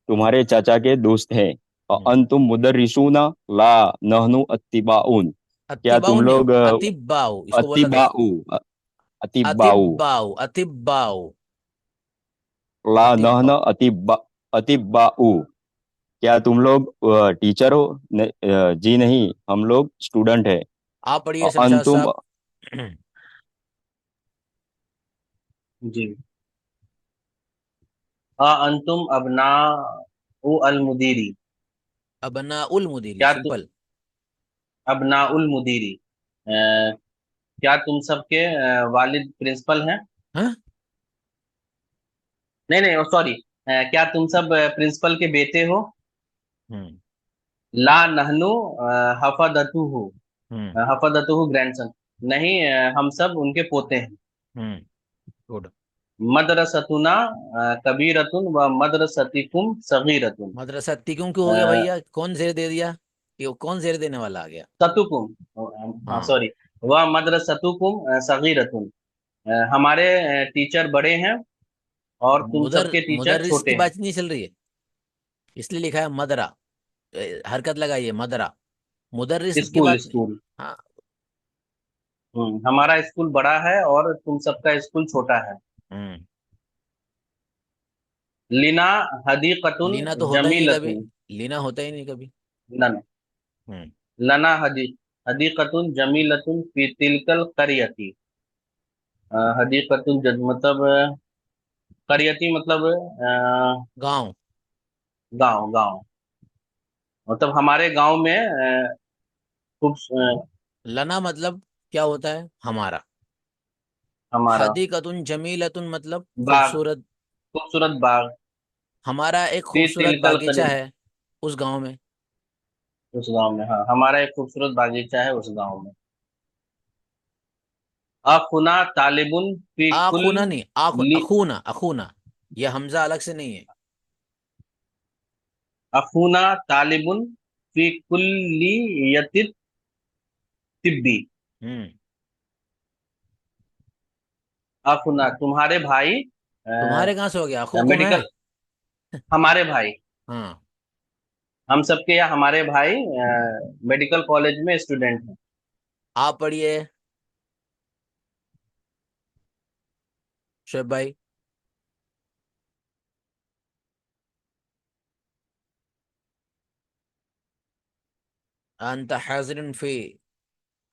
तुम्हारे चाचा के दोस्त हैं। अंतुम मुदर्रिसूना ला नहनु अत्तिबाउन, क्या
अतिबाऊ
तुम
नहीं,
लोग
अतिबाऊ इसको बोलना था।
अतिबाउ अतिबाउ,
अतिबाऊ, अतिबाऊ,
ला नहन
अतिबाऊ।
अतिबाउ, क्या तुम लोग टीचर हो? जी नहीं, हम लोग स्टूडेंट है।
आप पढ़िए शमशाद
अंतुम
साहब।
जी। आ अंतुम अबना अल मुदीरी,
अबना उल मुदीरी,
क्या तु,
सिंपल।
अबना उल मुदीरी, क्या तुम सबके वालिद प्रिंसिपल हैं?
हाँ।
नहीं नहीं, सॉरी, क्या तुम सब प्रिंसिपल के बेटे हो?
हम्म।
ला नहनु हफदतुहु,
हम्म।
हफदतुहु ग्रैंडसन, नहीं, हम सब उनके पोते हैं।
हम्म। गुड।
मदरसतुना कबीरतुन व मदरसतिकुम सगीरतुन।
मदरसा तिक्यों क्यों हो गया भैया? कौन जेर दे दिया? ये कौन जेर देने वाला आ गया?
सतुकुम, हाँ
हाँ।
सॉरी, व मदरसतुकुम सगीरतुन, हमारे टीचर बड़े हैं और तुम सबके टीचर
मुदर्रिस
छोटे
की
हैं।
बात नहीं चल रही है, इसलिए लिखा है मदरा। हरकत लगाइए, मदरा, मुदर्रिस की
स्कूल
बात नहीं।
स्कूल,
हाँ।
हमारा स्कूल बड़ा है और तुम सबका स्कूल छोटा है।
हम्म।
लिना हदीकतुन
लीना तो होता ही नहीं कभी।
जमीलतुन।
लीना होता ही नहीं कभी।
लन
हम्म।
लना हदीकतुन जमीलतुन फी तिलकल करियती। हदीकतुन मतलब करियती मतलब
गांव।
गांव गांव। मतलब हमारे गांव में खूब
लना मतलब क्या होता है? हमारा।
हमारा
हदीकतुन जमीलतुन मतलब
बाग,
खूबसूरत।
खूबसूरत बाग।
हमारा एक
फी
खूबसूरत
तिलकल
बागीचा
करियती,
है उस गांव में।
उस गांव में, हाँ हमारा एक खूबसूरत बागीचा है उस गांव में। अखुना तालिबुन फी
आखूना नहीं,
कुल्ली।
अखूना, अखूना। ये हमजा अलग से नहीं है।
अखुना तालिबुन फी कुल्लियति तिब्बी।
हम्म।
अखुना तुम्हारे भाई
तुम्हारे कहाँ से हो गया? अखूकुम है।
मेडिकल, हमारे भाई,
हाँ।
हम सबके यहाँ हमारे भाई मेडिकल कॉलेज में स्टूडेंट हैं।
आप पढ़िए शुएब भाई। अंत हाजिर फी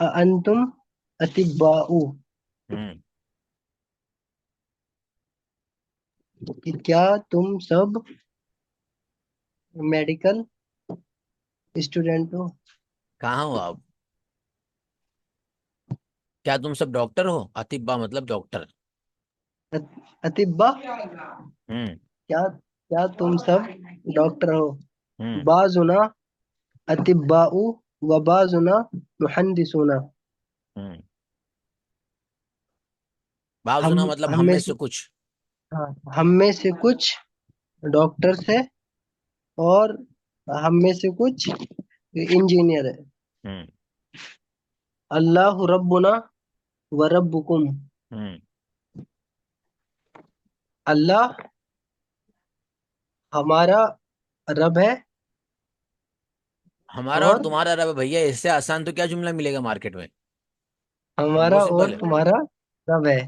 अंतुम अतिब्बाउ,
हम्म।
कि क्या तुम सब मेडिकल स्टूडेंट हो।
कहाँ हो आप? क्या तुम सब डॉक्टर हो? अतिब्बा मतलब डॉक्टर।
अतिब्बा,
हम्म।
क्या क्या तुम सब डॉक्टर हो।
हम्म।
बाजुना अतिब्बाउ व बाजुना मुहंदिसुना।
हम्म। बाजुना
हम
मतलब हम
हम में
में
से,
से कुछ।
हाँ, हम में से कुछ डॉक्टर्स है और हम में से कुछ इंजीनियर है।
हम्म।
अल्लाह रब्बुना व रब्बुकुम।
हम्म।
अल्लाह हमारा रब है
हमारा और
और
तुम्हारा रब है भैया, इससे आसान तो क्या जुमला मिलेगा मार्केट में?
हमारा और
इम्पॉसिबल है।
तुम्हारा रब है।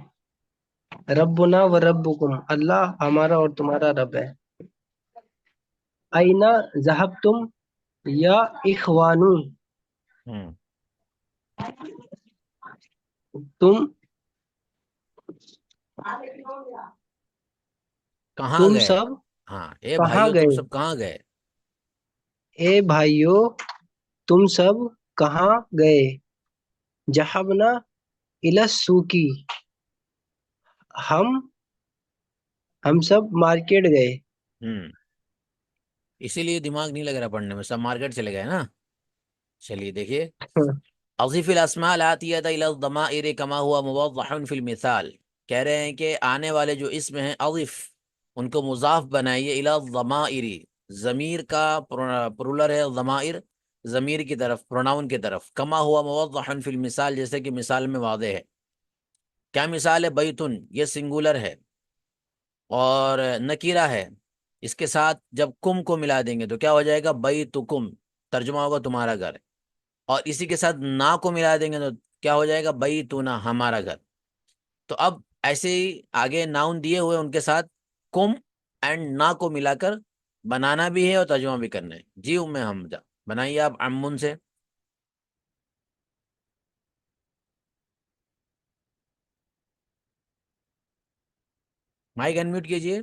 रब्बुना व रब्बुकुम, अल्लाह हमारा और तुम्हारा रब है। आइना जहबतुम या इखवानू,
हम्म।
तुम
कहाँ
तुम
गए?
सब
हाँ, ए
कहाँ
भाइयों तुम
गए।
सब कहाँ गए?
ए भाइयों, तुम सब कहाँ गए। जहबना इला सूकी, हम हम सब मार्केट गए।
हम्म। इसीलिए दिमाग नहीं लग रहा पढ़ने में, सब मार्केट चले गए ना। चलिए देखिए। अज़ीफ़िल अस्माअल आतियत इला ज़माइर कमा हुआ मुवज़्ज़हन फ़िल मिसाल। कह रहे हैं कि आने वाले जो इसम हैं अज़िफ़, उनको मुज़ाफ़ बनाइए इला ज़माइरी। ज़मीर का प्लूरल है ज़माइर, ज़मीर की तरफ, प्रोनाउन की तरफ। कमा हुआ मुवज़्ज़हन फ़िल मिसाल, जैसे कि मिसाल में वाज़ेह है। क्या मिसाल है? बैतुन, ये सिंगुलर है और नकीरा है। इसके साथ जब कुम को मिला देंगे तो क्या हो जाएगा? बैतुकुम। तर्जुमा होगा तुम्हारा घर। और इसी के साथ ना को मिला देंगे तो क्या हो जाएगा? बैतुना, हमारा घर। तो अब ऐसे ही आगे नाउन दिए हुए उनके साथ कुम एंड ना को मिलाकर बनाना भी है और तर्जुमा भी करना है। जी उम्मे हमजा, बनाइए आप अम्मुन से। माइक अनम्यूट कीजिए।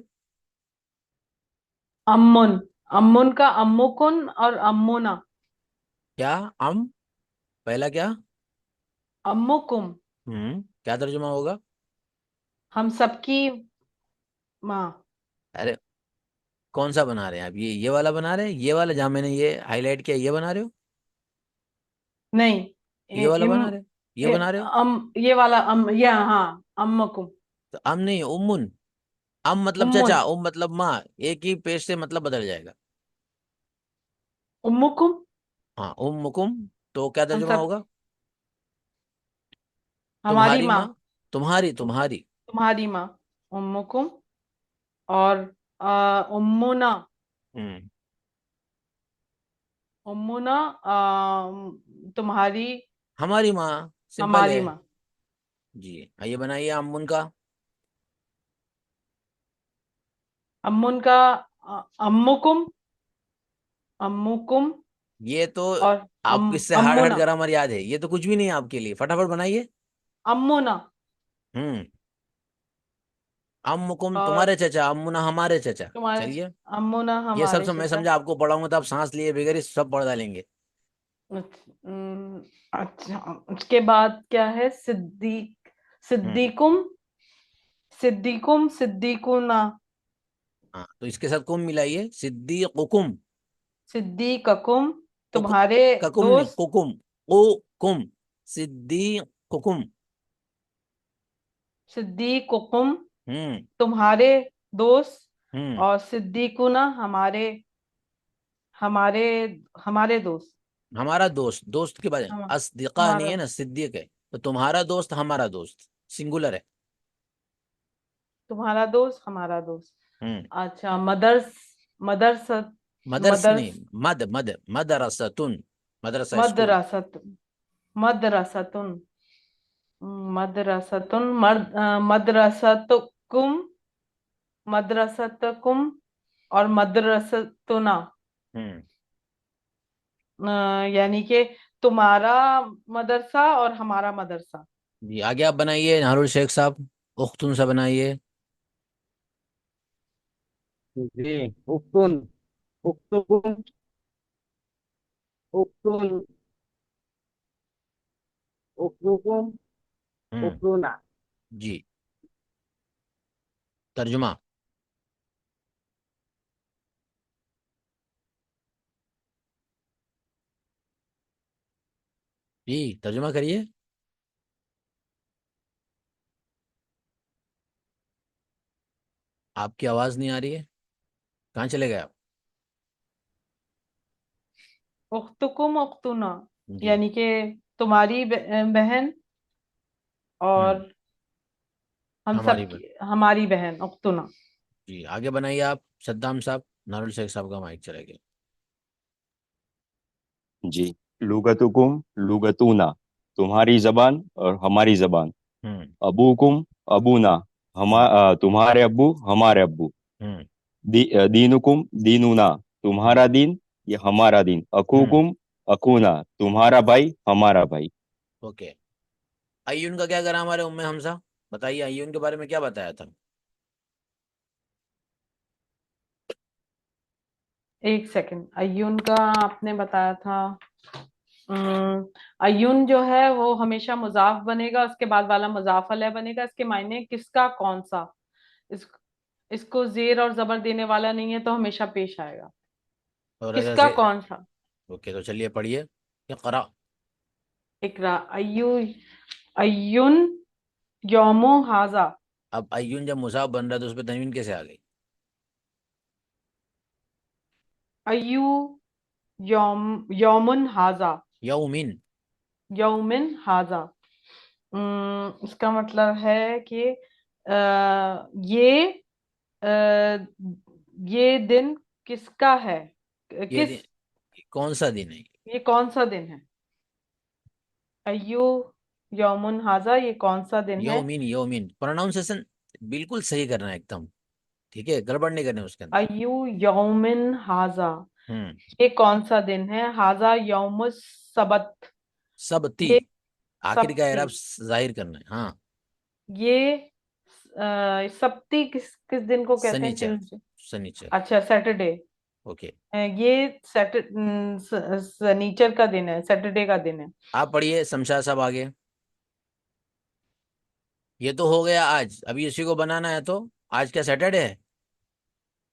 अम्मुन। अम्मुन का अम्मुकुन और अम्मुना।
क्या? अम, पहला क्या?
अम्मुकुम,
क्या तर्जुमा होगा?
हम सबकी माँ।
अरे, कौन सा बना रहे हैं आप? ये वाला बना रहे हैं? ये वाला जहां मैंने ये हाईलाइट किया, ये बना रहे हो?
नहीं,
ये वाला बना रहे हो? ये बना रहे हो?
ये वाला ये हाँ, अम्मुकुम।
तो अम नहीं, उम्मुन। अम मतलब
उम्मुन।
चचा, उम मतलब माँ। एक ही पेश से मतलब बदल जाएगा।
उम्मुकुम,
हाँ, उम्मुकुम। तो क्या
हम
तर्जुमा
सब,
होगा?
हमारी
तुम्हारी
माँ।
माँ। तुम्हारी,
तुम
तुम्हारी।
तुम्हारी माँ। उम्मुकुम। और उम्मुना।
हम्म।
उम्मुना, तुम्हारी।
हमारी माँ। सिंपल
हमारी
है।
माँ।
जी, आइए बनाइए अम्मुन का।
अम्मुन का अम्मुकुम, अम्मुकुम,
ये तो
और
आपको इससे हार्ड हार्ड
अम्मुना,
ग्रामर याद है, ये तो कुछ भी नहीं है आपके लिए, फटाफट बनाइए।
अम्मुना,
हम्म। अम्मुकुम
और
तुम्हारे चचा, अम्मुना हमारे चचा।
तुम्हारे,
चलिए,
अम्मुना
ये सब
हमारे
सब मैं
चचा।
समझा आपको पढ़ाऊंगा तो आप सांस लिए बगैर ही सब पढ़ डालेंगे।
अच्छा, उसके बाद क्या है? सिद्दीक,
हम्म।
सिद्दीकुम, सिद्दीकुम, सिद्दीकुना,
हाँ, तो इसके साथ कुम मिलाइए, सिद्दीकुकुम।
सिद्दीककुम,
कुकुम,
तुम्हारे
ककुम नहीं,
दोस्त,
कुकुम। कुकुम, सिद्दीकुकुम।
सिद्दीकुकुम,
हम्म।
तुम्हारे दोस्त,
हम्म।
और सिद्दीकुना, हमारे, हमारे, हमारे दोस्त।
हमारा दोस्त, दोस्त के बाद
हम
अस्दिका नहीं
हमारा,
है ना, सिद्दीक है। तो तुम्हारा दोस्त हमारा दोस्त, सिंगुलर है।
तुम्हारा दोस्त हमारा दोस्त।
हम्म।
अच्छा, मदर्स, मदरस,
मदरस नहीं,
मदर्स,
मदरसतुन। मदरसा स्कूल।
मदरसत, मदरसतुन, मदरसतुन, मदरसतुकुम, मदरसतकुम, और मदरसतुना।
हम्म।
यानी कि तुम्हारा मदरसा और हमारा मदरसा।
जी, आगे आप बनाइए नारुल शेख साहब, उख्तुन सा बनाइए।
जी। उक्तुन, उक्तुकुम, उक्तुन, उक्तुकुम,
हम्म।
उक्तुना।
जी, तर्जुमा। जी, तर्जुमा करिए। आपकी आवाज नहीं आ रही है, कहाँ चले गए आप?
उख्तुकुम, उख्तुना,
जी।
यानी कि तुम्हारी बहन,
हम्म।
और हम
हमारी
सब
बात।
की, हमारी बहन उख्तुना।
जी, आगे बनाइए आप सद्दाम साहब, नारुल शेख साहब का माइक चला गया।
जी। लुगतुकुम लुगतूना, तुम्हारी जबान और हमारी जबान।
हम्म।
अबूकुम अबूना,
हम्म।
तुम्हारे अब्बू हमारे अब्बू।
हम्म।
दीनुकुम दीनूना,
हम्म।
तुम्हारा दीन ये हमारा दीन।
हम्म।
अखूकुम अखूना, तुम्हारा भाई हमारा भाई।
ओके। अय्यून का क्या करा हमारे उम्मे हमजा? बताइए, अय्यून के बारे में क्या बताया था?
एक सेकंड, अय्यून का आपने बताया था। अय्यून जो है वो हमेशा मुजाफ बनेगा, उसके बाद वाला मुजाफ अलैह बनेगा। इसके मायने किसका कौन सा, इस, इसको जेर और जबर देने वाला नहीं है तो हमेशा पेश आएगा।
और अगर
किसका
से।
कौन सा?
ओके, तो चलिए पढ़िए, ये करा।
इकरा, अय्यून यौमो हाजा।
अब अय्यून जब मुसाफ बन रहा है तो उस पर तनवीन कैसे आ गई?
अय्यू यौमुन हाजा,
यौमिन।
यौमिन हाजा। इसका मतलब है कि ये अ, ये दिन किसका है?
ये
किस,
दिन, कौन सा दिन है?
ये कौन सा दिन है? अय्यू यौमुन हाजा, ये कौन सा दिन है?
यौमिन, यौमिन प्रोनाउंसिएशन बिल्कुल सही करना है एकदम, ठीक है, गड़बड़ नहीं करनी उसके अंदर।
अय्यू यौमिन हाजा,
हम्म।
ये कौन सा दिन है? हाजा यौमुस सबत,
सबती,
ये
आखिर का
सब्ती,
एराब जाहिर करना है, हाँ।
ये सप्ती किस किस दिन को कहते हैं?
सनीचर,
ट्यूसडे।
सनीचर।
अच्छा, सैटरडे।
ओके।
ये सनीचर का दिन है, सैटरडे का दिन है।
आप पढ़िए शमशाद साहब आगे। ये तो हो गया आज, अभी इसी को बनाना है, तो आज क्या सैटरडे है?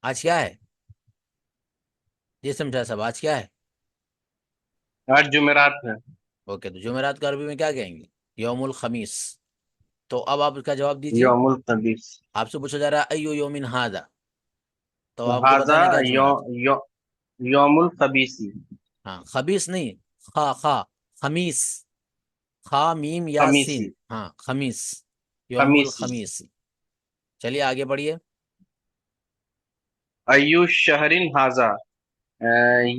आज क्या है? ये शमशाद साहब, आज क्या है?
आज जुमेरात है।
ओके, तो जुमेरात को अरबी में क्या कहेंगे? यौमुल खमीस। तो अब आप इसका जवाब दीजिए।
यौमुल खबीस।
आपसे पूछा जा रहा है अय्यु यौमिन हादा, तो आपको
हाजा
बताना है क्या
यौ,
जुमेरात।
यौ, यौमुल खबीसी।
हाँ, खबीस नहीं, खा खा, खमीस, खा मीम
खमीसी।
यासीन, हाँ खमीस, यौमुल
खमीसी।
खमीस। चलिए आगे बढ़िए।
अय्यु शहरिन हाजा,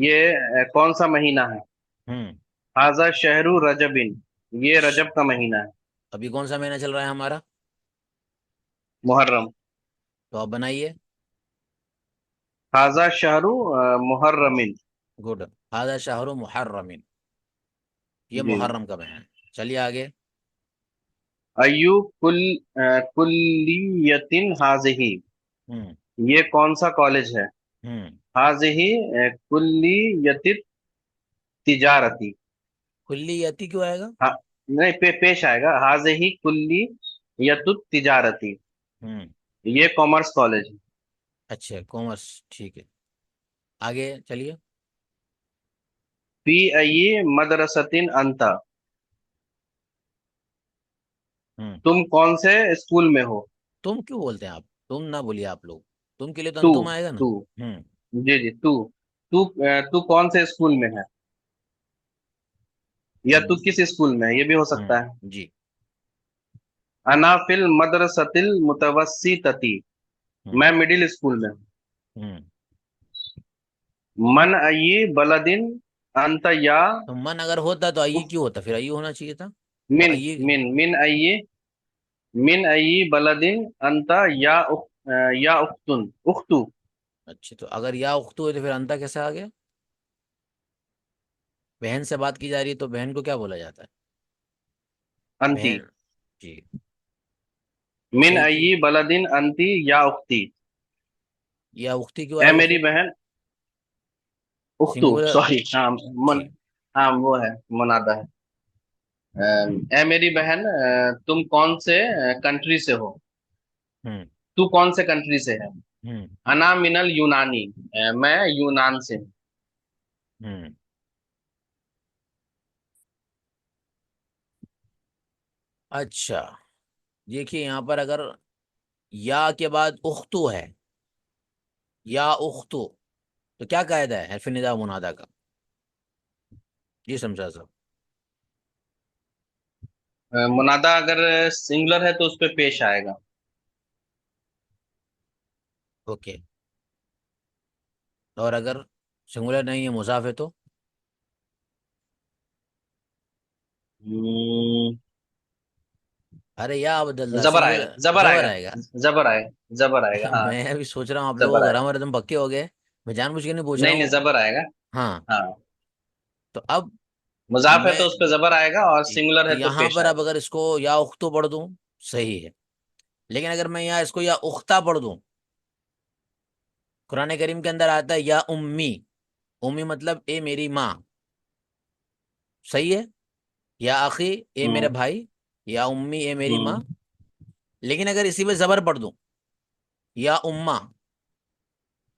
ये कौन सा महीना है?
हम्म।
हाजा शहरु रजबिन, ये रजब का महीना है।
अभी कौन सा महीना चल रहा है हमारा?
मुहर्रम।
तो आप बनाइए।
हाजा शहरु मुहर्रमिन।
गुड। हादा शाहरु मुहर्रमिन, ये
जी।
मुहर्रम का महीना है। चलिए आगे।
अयु कुल्लियतिन हाजिही।
हम्म।
ये कौन सा कॉलेज है?
हम्म।
हाजिही कुल्लियतित तिजारती।
खुली यति क्यों आएगा?
हाँ, नहीं पेश आएगा, हाजिही कुल्लियतुत तिजारती।
हम्म।
ये कॉमर्स कॉलेज है।
अच्छा, कॉमर्स, ठीक है। आगे चलिए।
फी अय्यी मदरसतिन अंता।
हम्म।
तुम कौन से स्कूल में हो?
तुम क्यों बोलते हैं आप? तुम ना बोलिए आप लोग। तुम के लिए तो
तू।
अंतुम आएगा ना।
तू।
हम्म।
जी जी, तू। तू तू कौन से स्कूल में है, या तू किस स्कूल में है, ये भी हो सकता है।
जी।
अना फिल मदरसतिल मुतवस्सितती।
हम्म।
मैं मिडिल स्कूल में हूँ।
हम्म।
मन अय्यी बलदिन अंत या।
तो मन अगर होता तो आइए
उख-
क्यों होता? फिर आइए होना चाहिए था। वो
मिन
आइए।
मिन मिन अय्यी मिन अय्यी बलदिन अंत या या उख्तुन उख्तु।
अच्छा, तो अगर या उख्तू है तो फिर अंता कैसे आ गया? बहन से बात की जा रही है तो बहन को क्या बोला जाता है?
अंती।
बहन। जी।
मिन
सही की।
अय्यी बलदिन अंती या उख्ती।
या उख्ती क्यों
ए
आएगा
मेरी
फिर?
बहन। उख्तु,
सिंगुलर।
सॉरी, हाँ। मन।
जी।
हाँ, वो है, मुनादा है। ए मेरी बहन, तुम कौन से कंट्री से हो?
हम्म।
तू कौन से कंट्री से है?
हम्म।
अना मिनल यूनानी। मैं यूनान से हूँ।
हम्म। अच्छा, देखिए यहाँ पर अगर या के बाद उख्तू है, या उख्तू, तो क्या कायदा है हरफ निदा मुनादा का? जी समझा सब।
मुनादा अगर सिंगुलर है तो उस पे पेश आएगा।
ओके। और अगर सिंगुलर नहीं है, मुजाफ है तो?
हम्म,
अरे या अब्दुल्ला,
जबर आएगा,
सिंगुलर
जबर
जबर
आएगा।
आएगा।
जबर आएगा। जबर आएगा, हाँ।
मैं अभी सोच रहा हूँ आप लोगों
जबर
को
आएगा।
ग्रामर एकदम पक्के हो गए। मैं जानबूझ के नहीं पूछ रहा
नहीं नहीं,
हूँ।
जबर आएगा।
हाँ।
हाँ।
तो अब
मुजाफ है
मैं
तो उस पे जबर आएगा, और सिंगुलर
तो
है तो
यहाँ
पेश
पर अब
आएगा।
अगर इसको या उख्तो पढ़ दूं, सही है। लेकिन अगर मैं यहाँ इसको या उख्ता पढ़ दूं, कुरान करीम के अंदर आता है या उम्मी। उम्मी मतलब ए मेरी माँ। सही है। या आखी, ए मेरे
हम्म।
भाई। या उम्मी, ए मेरी माँ।
हम्म।
लेकिन अगर इसी पे जबर पढ़ दूं, या उम्मा,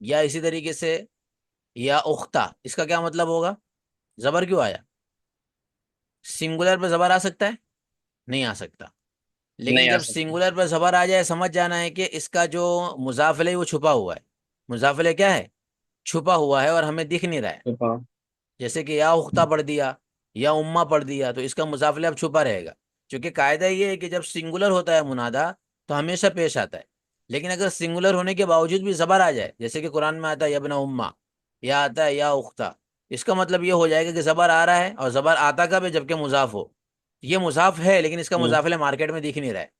या इसी तरीके से या उख्ता, इसका क्या मतलब होगा? जबर क्यों आया? सिंगुलर पे जबर आ सकता है? नहीं आ सकता। लेकिन
नहीं आ
जब
सकता।
सिंगुलर पर जबर आ जाए, समझ जाना है कि इसका जो मुजाफिल है वो छुपा हुआ है। मुजाफिल क्या है? छुपा हुआ है और हमें दिख नहीं रहा है।
छुपा।
जैसे कि या उख्ता पढ़ दिया, या उम्मा पढ़ दिया, तो इसका मुजाफिल अब छुपा रहेगा। क्योंकि कायदा ये है कि जब सिंगुलर होता है मुनादा, तो हमेशा पेश आता है। लेकिन अगर सिंगुलर होने के बावजूद भी जबर आ जाए, जैसे कि कुरान में आता है यबना उम्मा, या आता है या उख्ता, इसका मतलब ये हो जाएगा कि जबर आ रहा है और जबर आता कब है? जबकि मुजाफ हो। ये मुजाफ है लेकिन इसका
हम्म।
मुजाफिल मार्केट में दिख नहीं रहा है।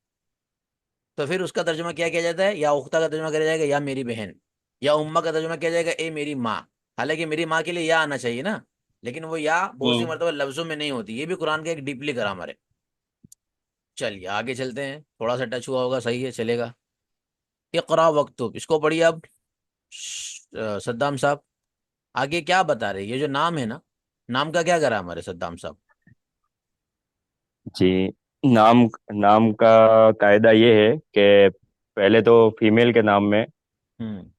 तो फिर उसका तर्जुमा क्या किया जाता है? या उख्ता का तर्जुमा किया जाएगा या मेरी बहन। या उम्मा का तर्जुमा किया जाएगा ए मेरी माँ। हालांकि मेरी माँ के लिए या आना चाहिए ना, लेकिन वो या बहुत सी
हम्म।
मरतबा लफ्जों में नहीं होती। ये भी कुरान का एक डीपली ग्रामर है। चलिए आगे चलते हैं, थोड़ा सा टच हुआ होगा, सही है, चलेगा। इकरा वक्तुब, इसको पढ़िए अब। सद्दाम साहब, आगे क्या बता रहे हैं? ये जो नाम है ना, नाम का क्या ग्रामर है सद्दाम साहब?
जी। नाम नाम का कायदा ये है कि पहले तो फीमेल के नाम में
हम्म।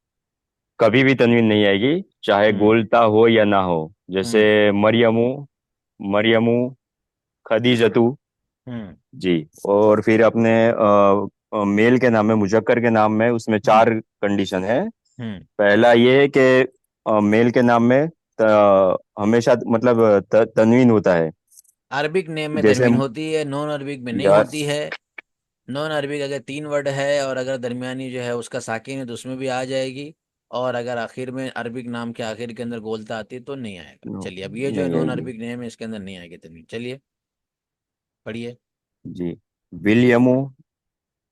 कभी भी तनवीन नहीं आएगी, चाहे
हम्म।
गोलता हो या ना हो। जैसे
हम्म।
मरियमू, मरियमू, खदीजतू।
हम्म।
जी। और फिर अपने मेल के नाम में, मुजक्कर के नाम में, उसमें
हम्म।
चार कंडीशन है।
हम्म।
पहला ये है कि मेल के नाम में हमेशा मतलब तनवीन होता है।
अरबिक नेम में
जैसे
तनवीन होती है, नॉन अरबिक में नहीं
यार,
होती है। नॉन अरबिक अगर तीन वर्ड है और अगर दरमियानी जो है उसका साकिन है तो उसमें भी आ जाएगी। और अगर आखिर में अरबिक नाम के आखिर के अंदर गोलता आती है तो नहीं आएगा। चलिए अब ये जो है
नहीं
नॉन
आएगी।
अरबिक नेम है, इसके अंदर नहीं आएगी तनवीन। चलिए। पढ़िए।
जी। विलियमु,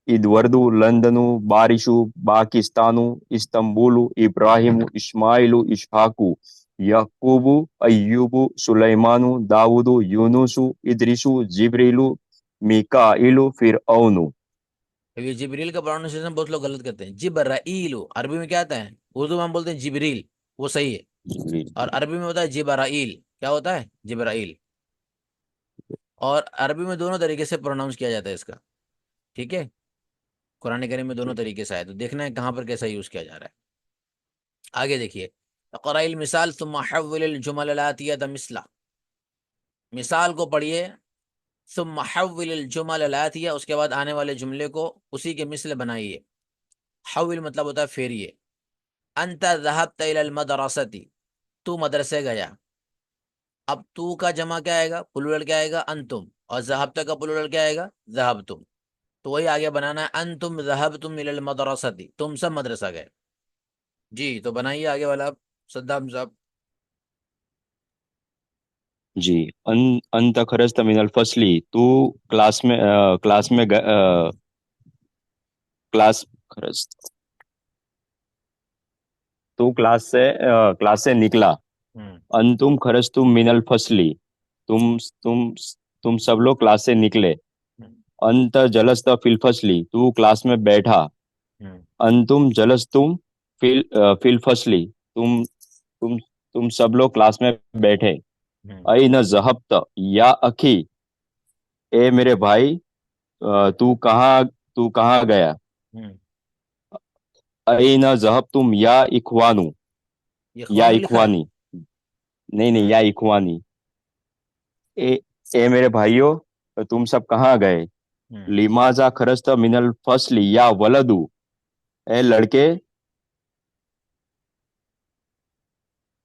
इदवर्दु, लंदनु, बारिशु, पाकिस्तानु, इस्तंबुलु, इब्राहिमु, इस्माइलु, इसहाकु, याकूबु, अय्यूबु, सुलैमानु, दाऊदु, यूनुसु, इद्रिसु, जिब्रीलु, मीकाइलु, फिर औनु।
अब ये जिब्रील का प्रोनाउंसिएशन बहुत लोग गलत करते हैं, जिब्राइल, अरबी में क्या आता है, उर्दू में हम बोलते हैं जिब्रील, वो सही है। और अरबी में होता है जिब्राइल, क्या होता है, जिब्राइल। और अरबी में दोनों तरीके से प्रोनाउंस किया जाता है इसका, ठीक है। कुरान करीम में दोनों तरीके से आया, तो देखना है कहाँ पर कैसा यूज किया जा रहा है। आगे देखिए, क़राइल मिसाल सुम्मा हव्विल जुमल आतियत मिसला, मिसाल को पढ़िए, सुम्मा हव्विल जुमल आतिया, उसके बाद आने वाले जुमले को उसी के मिसल बनाइए। हव्विल मतलब होता है फेरिए। अंत ज़हबत इलल मदरसती, तू मदरसे गया। अब तू का जमा क्या आएगा, प्लूरल क्या आएगा, अंतुम। और ज़हबत का प्लूरल क्या आएगा, ज़हबतुम। तो वही आगे बनाना है, अंतुम ज़हबतुम इलल मदरसती, तुम सब मदरसा गए। जी, तो बनाइए आगे वाला आप, सद्दाम साहब।
जी। अंत खरजत मिनल फसली, तू क्लास में क्लास खरज तू क्लास से निकला।
हम्म
अंतुम खरजतुम मिनल फसली, तुम तुम तुम सब लोग क्लास से निकले।
हम्म
अंत जलस्त फिल फसली, तू क्लास में बैठा।
हम्म
अंतुम जलस्तुम फिल फसली, तुम सब लोग क्लास में बैठे।
हम्म
अइन ज़हबत या अखी, ए मेरे भाई, तू कहाँ गया।
हम्म।
अइन ज़हबतुम या इखवानु,
ये
या
ख्वान लिखा है।
इखवानी, नहीं नहीं, या इखवानी। ए ए मेरे भाइयों, तुम सब कहाँ गए।
हम्म
लिमाजा खरजत मिनल फसली या वलदू, ए लड़के,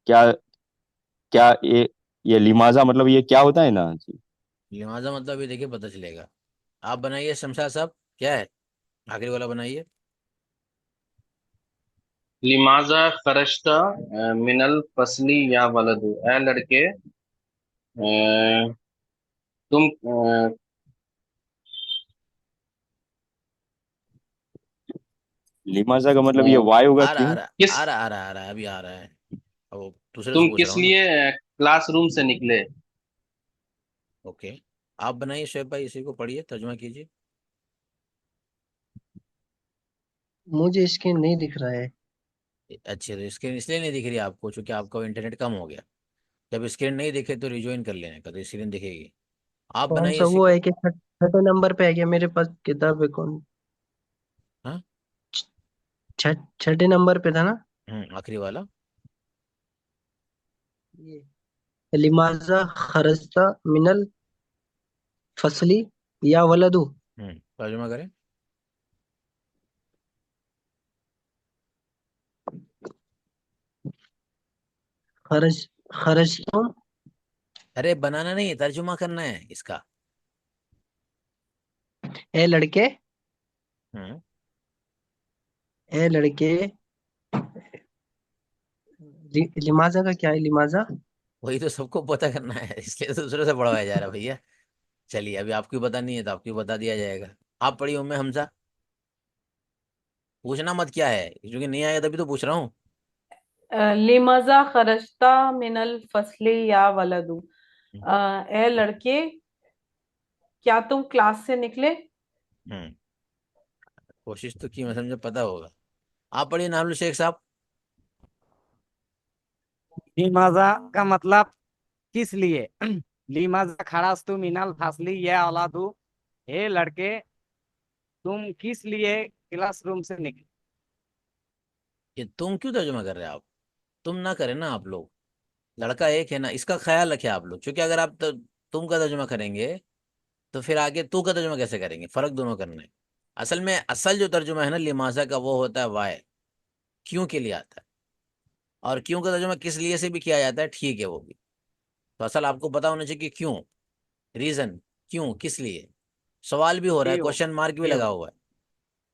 क्या क्या ये लिमाजा मतलब ये क्या होता है ना जी।
लिहाजा मतलब ये देखिए पता चलेगा। आप बनाइए शमशाद साहब, क्या है, आखिरी वाला बनाइए।
लिमाजा खरजता मिनल फसली या वलदू, ए लड़के, तुम
लिमाजा का मतलब ये
अ,
वाई होगा
आ रहा आ
क्यों।
रहा
किस
आ रहा आ रहा आ रहा है, अभी आ रहा है। अब वो दूसरे से
तुम
पूछ रहा
किस
हूँ ना।
लिए क्लासरूम से निकले।
ओके, आप बनाइए शोएब भाई, इसी को पढ़िए, तर्जुमा कीजिए।
मुझे स्क्रीन नहीं दिख रहा है।
अच्छे, तो स्क्रीन इसलिए नहीं दिख रही आपको क्योंकि आपका इंटरनेट कम हो गया। जब स्क्रीन नहीं दिखे तो रिज्वाइन कर लेने का, तो स्क्रीन दिखेगी। आप
कौन
बनाइए
सा
इसी
वो है
को।
कि छठे नंबर पे है क्या मेरे पास किताब है कौन।
हाँ।
छठे नंबर पे था ना
आखिरी वाला।
ये। लिमाजा खरजता मिनल फसली या वलदू।
तर्जुमा करें।
खरज खरज तुम,
अरे बनाना नहीं, तर्जुमा करना है इसका।
ए लड़के,
हम्म
ए लड़के, लिमाजा का क्या है लिमाजा।
वही तो सबको पता करना है, इसलिए तो दूसरे से पढ़वाया जा रहा है भैया। चलिए, अभी आपको पता नहीं है तो आपको बता दिया जाएगा। आप पढ़िए उम्मे हमजा। पूछना मत क्या है, क्योंकि नहीं आया तभी तो पूछ रहा हूँ।
लिमजा खरजता मिनल फसली या वलदू,
हम्म
ए लड़के, क्या तुम क्लास से निकले।
हम्म, कोशिश तो की, मैं समझे पता होगा। आप पढ़िए नानुल शेख साहब।
लिमाजा का मतलब किस लिए। लिमाजा खरास्तु मिनल फासली या औलादू, हे लड़के, तुम किस लिए क्लासरूम से निकले।
ये तुम क्यों तर्जुमा कर रहे हैं आप, तुम ना करें ना आप लोग। लड़का एक है ना, इसका ख्याल रखें आप लोग, क्योंकि अगर आप तुम का तर्जुमा करेंगे तो फिर आगे तू का तर्जुमा कैसे करेंगे, फर्क दोनों करना है। असल में असल जो तर्जुमा है ना लिमाजा का, वो होता है वाय, क्यों के लिए आता है। और क्यों का तर्जुमा किस लिए से भी किया जाता है, ठीक है वो भी। तो असल आपको पता होना चाहिए कि क्यों, रीजन, क्यों, किस लिए। सवाल भी हो रहा है,
क्यों
क्वेश्चन मार्क भी लगा
क्यों।
हुआ है।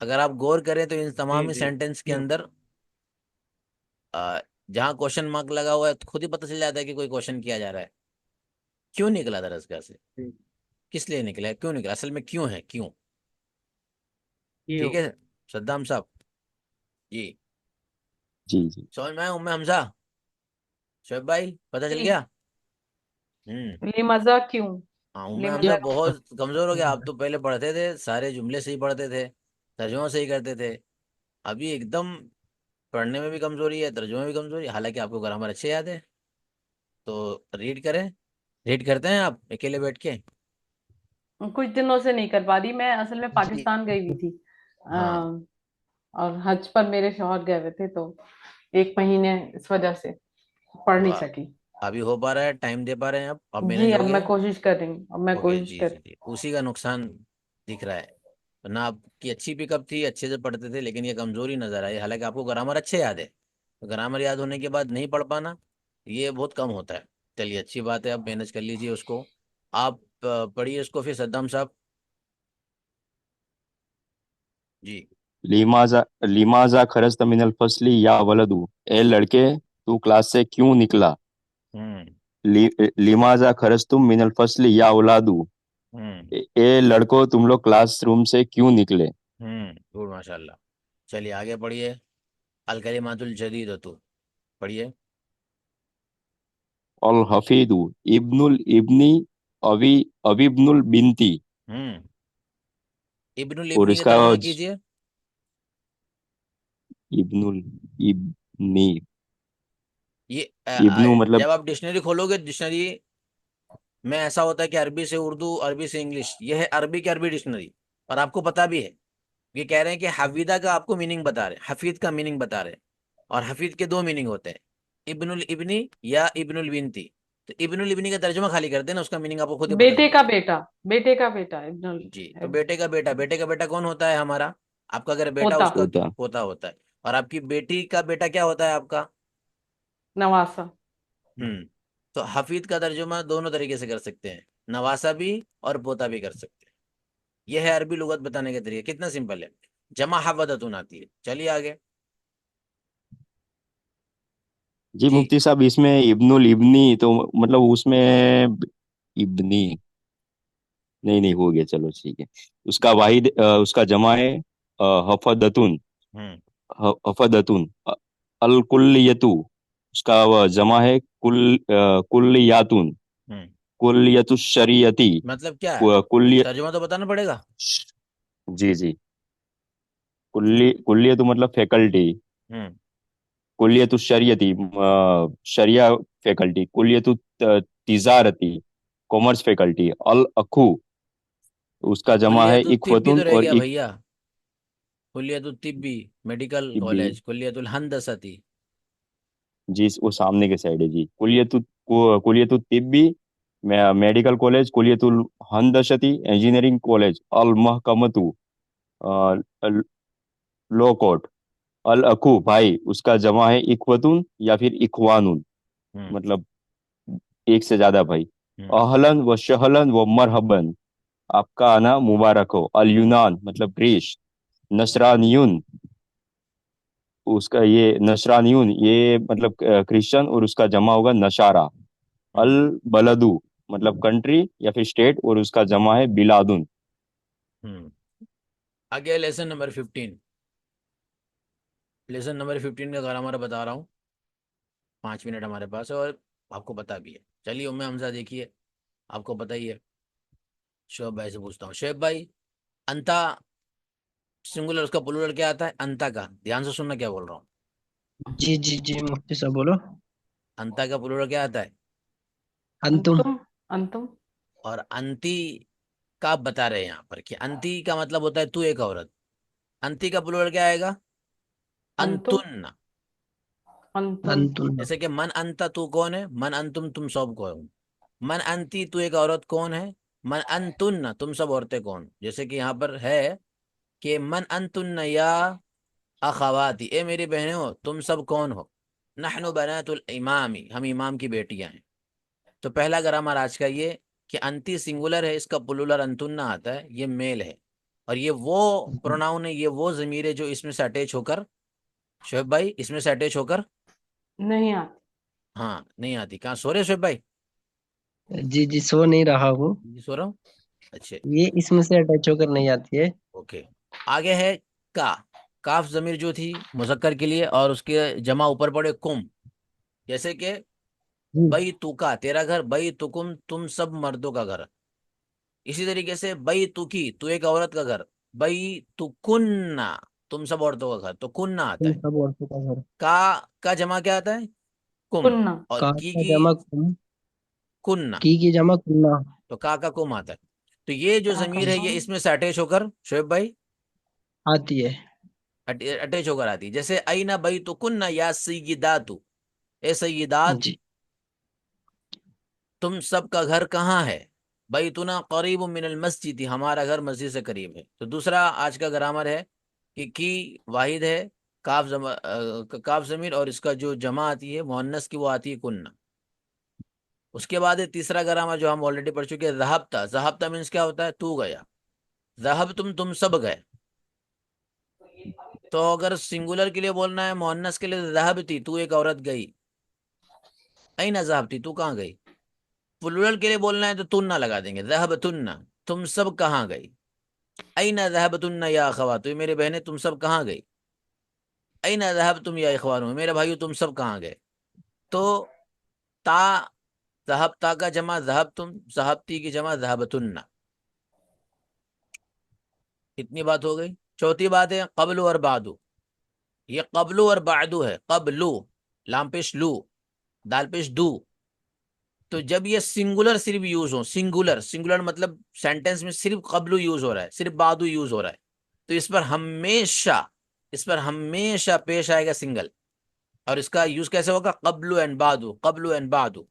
अगर आप गौर करें तो इन
जी
तमाम ही
जी
सेंटेंस के
क्यों।
अंदर जहाँ क्वेश्चन मार्क लगा हुआ है तो खुद ही पता चल जाता है कि कोई क्वेश्चन किया जा रहा है। क्यों निकला दरअसल से,
जी
किस लिए निकला है, क्यों निकला, असल में क्यों है, क्यों।
क्यों?
ठीक है सद्दाम साहब जी।
जी जी।
समझ में आया उम्मे हमजा, शोएब भाई पता चल
जी।
गया। हम्म।
लिमजा क्यों?
हाँ उम्मे हमजा
लिमजा
बहुत कमजोर हो गया। आप तो पहले पढ़ते थे, सारे जुमले सही पढ़ते थे, तर्जुमा सही करते थे। अभी एकदम पढ़ने में भी कमजोरी है, तर्जुमे में भी कमजोरी है। हालांकि आपको ग्रामर अच्छे याद है, तो रीड करें। रीड करते हैं आप अकेले बैठ के।
कुछ दिनों से नहीं कर पा रही। मैं असल में
जी।
पाकिस्तान गई हुई थी,
हाँ।
और हज पर मेरे शौहर गए हुए थे, तो 1 महीने इस वजह से पढ़
तो
नहीं सकी।
अभी हो पा रहा है, टाइम दे पा रहे हैं, अब
जी,
मैनेज हो
अब
गया
मैं
है।
कोशिश कर रही हूँ, अब मैं
हो गया
कोशिश
जी
कर।
जी जी, उसी का नुकसान दिख रहा है। वरना आपकी अच्छी पिकअप थी, अच्छे से पढ़ते थे, लेकिन ये कमजोरी नजर आई। हालांकि आपको ग्रामर अच्छे याद है, तो ग्रामर याद होने के बाद नहीं पढ़ पाना, ये बहुत कम होता है। चलिए अच्छी बात है, आप मैनेज कर लीजिए उसको। आप पढ़िए उसको फिर सद्दाम साहब जी।
लिमाजा लिमाजा खरजत मिनल फसली या वलदू, ए लड़के तू क्लास से क्यों निकला।
हम्म।
लिमाजा खरजतुम मिनल फसली या औलादू,
हम्म।
ए लड़कों तुम लोग क्लासरूम से क्यों निकले।
गुड माशाल्लाह। चलिए आगे पढ़िए। अल कलिमातुल जदीदतु पढ़िए।
अल हफीदु इब्नुल इब्नी अवी अविब्नुल बिनती।
हम्म। इब्नुल
और
इब्नी का
इसका
तर्जुमा कीजिए।
इब्नुल इब्नी,
ये
इब्नु मतलब।
जब आप डिक्शनरी खोलोगे, डिक्शनरी में ऐसा होता है कि अरबी से उर्दू, अरबी से इंग्लिश, ये है अरबी की अरबी डिक्शनरी। और आपको पता भी है, ये कह रहे हैं कि हफीदा का आपको मीनिंग बता रहे हैं, हफीद का मीनिंग बता रहे हैं। और हफीद के दो मीनिंग होते हैं, इब्नुल इब्नी या इब्नुल बिनती। तो इब्नुल इब्नी का तर्जुमा खाली कर देना, उसका मीनिंग आपको खुद ही पता
बेटे
चल
का
जाए।
बेटा, बेटे का बेटा इब्नुल
जी, तो बेटे का बेटा, बेटे का बेटा कौन होता है हमारा, आपका अगर बेटा,
पोता,
उसका
होता।
पोता होता है। और आपकी बेटी का बेटा क्या होता है आपका।
नवासा।
हम्म। तो हफीद का तर्जुमा दोनों तरीके से कर सकते हैं, नवासा भी और पोता भी कर सकते हैं। यह है अरबी लुगत बताने के तरीके, कितना सिंपल है। जमा हवदतुन आती है। चलिए आगे
जी
जी।
मुफ्ती साहब, इसमें इब्नुल इब्नी तो मतलब उसमें इब्नी, नहीं नहीं हो गया, चलो ठीक है। उसका वाहिद उसका जमा है हफदतुन।
हम्म।
हफदतुन अल कुल्लियतु, उसका वह जमा है कुल्लियातुन।
हम्म।
कुल्लियतु शरीयती।
मतलब क्या है,
कुल्लिय
तर्जुमा तो बताना पड़ेगा।
जी जी। कुल्लियतु मतलब फैकल्टी।
हम्म।
कुल्लियतु शरीयती शरिया फैकल्टी। कुल्लियतु तिजारती कॉमर्स फैकल्टी। अल अखू, उसका जमा है
कुल्लियतुल तिब्बी
इखवतुन
तो रह
और
गया
इक
भैया। कुल्लियतुल तिब्बी मेडिकल
भी।
कॉलेज, कुल्लियतुल हंदसती।
जी वो सामने के साइड है जी। कुलियतु तिब्बी मेडिकल कॉलेज। कुलियतुल हंदशती इंजीनियरिंग कॉलेज। अल महकमतु लॉ कोर्ट। अल अखू भाई, उसका जमा है इखवतुन या फिर इखवानुन,
हम्म।
मतलब एक से ज्यादा भाई।
हम्म।
अहलन व शहलन व मरहबन, आपका आना मुबारक हो। अल यूनान मतलब ग्रीस। नसरानियुन, उसका ये नसरानियुन ये मतलब क्रिश्चियन, और उसका जमा होगा नशारा। अल
हम्म।
बलदू मतलब कंट्री या फिर स्टेट, और उसका जमा है बिलादुन।
हम्म। आगे लेसन नंबर 15। लेसन नंबर 15 का ग्रामर बता रहा हूँ। 5 मिनट हमारे पास है, और आपको पता भी है। चलिए उम्मे हमजा देखिए, आपको पता ही है। शोएब भाई से पूछता हूँ, शोएब भाई, अंता सिंगुलर उसका प्लूरल क्या आता है, अंता का, ध्यान से सुनना क्या बोल रहा हूँ।
जी जी जी मुफ्ती साहब बोलो।
अंता का प्लूरल क्या आता है।
अंतुम।
अंतुम। अंतुम।
और अंती का आप बता रहे हैं यहाँ पर कि अंती का मतलब होता है तू एक औरत। अंती का प्लूरल क्या आएगा,
अंतुम।
अंतुन।
अंतुम।
अंतुम।
जैसे कि मन अंता तू कौन है, मन अंतुम तुम सब कौन हो। मन अंती तू एक औरत कौन है, मन अंतुन तुम सब औरतें कौन। जैसे कि यहाँ पर है कि मन अंतुन या अखवाती, ए मेरी बहनें हो तुम सब कौन हो। नहनु बनातुल इमामी, हम इमाम की बेटियां हैं। तो पहला ग्रामर आज का ये कि अंती सिंगुलर है, इसका प्लूरल अंतुन्ना आता है, ये मेल है। और ये वो प्रोनाउन है, ये वो जमीर है जो इसमें से अटैच होकर, शोएब भाई इसमें से अटैच होकर।
नहीं आती।
हाँ नहीं आती, कहाँ सो रहे शोएब भाई।
जी जी सो नहीं रहा हूँ।
जी सो रहा हूँ। अच्छे।
ये इसमें से अटैच होकर नहीं आती है।
ओके, आगे है का। काफ जमीर जो थी मुजक्कर के लिए, और उसके जमा ऊपर पड़े कुम। जैसे कि
जी।
बई तुका तेरा घर, बई तुकुम तुम सब मर्दों का घर। इसी तरीके से बई तुकी तू एक औरत का घर, बई तुकुन्ना तुम सब औरतों का घर, तो कुन्ना आता
तुम
है।
सब औरतों का घर।
का जमा क्या आता है? कुम।
कुन्ना।
और
का
की
का
की
जमा कुम।
कुन्ना,
की जमा कुन्ना।
तो का कुम आता है। तो ये जो
का
जमीर है ये इसमें से अटैच होकर, शोएब भाई,
आती है।
अटैच होकर आती है। जैसे आई ना बई तो कुन्ना या सैयदातु, ए सैयदात
जी।
तुम सब का घर कहाँ है? बैतुना करीब मिनल मस्जिद, हमारा घर मस्जिद से करीब है। तो दूसरा आज का ग्रामर है कि वाहिद है, काफ जमीर, और इसका जो जमा आती है मुअन्नस की वो आती है कुन्ना। उसके बाद है तीसरा ग्रामर जो हम ऑलरेडी पढ़ चुके हैं, ज़हबता। ज़हबता मीन्स क्या होता है? तू गया। ज़हब तुम सब गए। तो अगर सिंगुलर के लिए बोलना है, मुअन्नस के लिए ज़हबती तू एक औरत गई, अईना ज़हबती तू कहाँ गई। प्लूरल के लिए बोलना है तो तुन्ना लगा देंगे, ज़हबतुन्ना तुम सब कहाँ गई। अईना ज़हबतुन्ना या अखवात, तो मेरे बहनें तुम सब कहाँ गई। अईना ज़हबतुम या इखवान, मेरे भाइयों तुम सब कहाँ गए। तो ता, ज़हबता का जमा ज़हबतुम, ज़हबती की जमा ज़हबतुन्ना। इतनी बात हो गई। चौथी बात है कबलु और बादू। ये कबलु और बादू है। कबलु लाम पेश लू, दाल पेश दू। तो जब ये सिंगुलर सिर्फ यूज हो, सिंगुलर सिंगुलर मतलब सेंटेंस में सिर्फ कबलू यूज हो रहा है, सिर्फ बादू यूज हो रहा है, तो इस पर हमेशा पेश आएगा सिंगल। और इसका यूज कैसे होगा? कबलू एंड बादू, कबलू एंड बादू।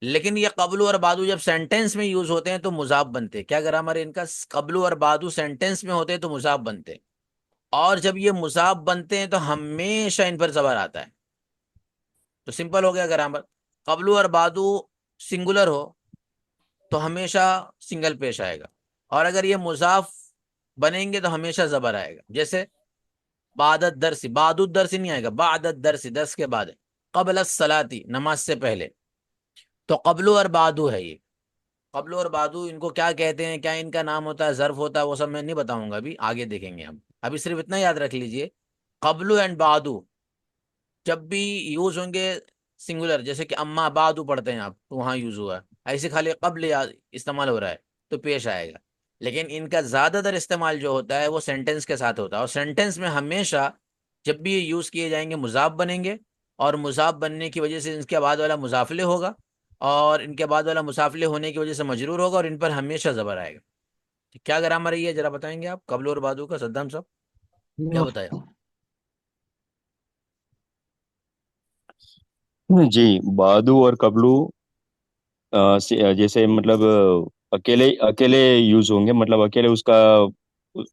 लेकिन ये कबलू और बादू जब सेंटेंस में यूज होते हैं तो मुजाफ बनते हैं। क्या ग्रामर है इनका? कबलू और बादू सेंटेंस में होते हैं तो मुजाफ बनते हैं, और जब ये मुजाफ बनते हैं तो हमेशा इन पर जबर आता है। तो सिंपल हो गया ग्रामर। कबलू और बादू सिंगुलर हो तो हमेशा सिंगल पेश आएगा, और अगर ये मुजाफ बनेंगे तो हमेशा जबर आएगा। जैसे बादत दरसी, बादुद दरसी नहीं आएगा, बादत दरसी दस के बाद है। कबल सलाती नमाज से पहले। तो कबलू और बादू है ये। कबलू और बादू इनको क्या कहते हैं, क्या इनका नाम होता है, जर्फ होता है, वो सब मैं नहीं बताऊंगा, अभी आगे देखेंगे हम। अभी सिर्फ इतना याद रख लीजिए, कबलू एंड बादू जब भी यूज होंगे सिंगुलर, जैसे कि अम्मा बादू पढ़ते हैं आप तो वहां यूज हुआ है, ऐसे खाली कब्ल इस्तेमाल हो रहा है तो पेश आएगा। लेकिन इनका ज्यादातर इस्तेमाल जो होता है वो सेंटेंस के साथ होता है, और सेंटेंस में हमेशा जब भी ये यूज किए जाएंगे मुजाफ बनेंगे, और मुजाफ बनने की वजह से इनके बाद वाला मुजाफले होगा, और इनके बाद वाला मुसाफले होने की वजह से मजरूर होगा, और इन पर हमेशा जबर आएगा। तो क्या ग्रामर है ये जरा बताएंगे आप, कबल और बादू का, सद्दाम साहब क्या बताया?
जी, बादू और कबलू जैसे मतलब अकेले अकेले यूज होंगे, मतलब अकेले उसका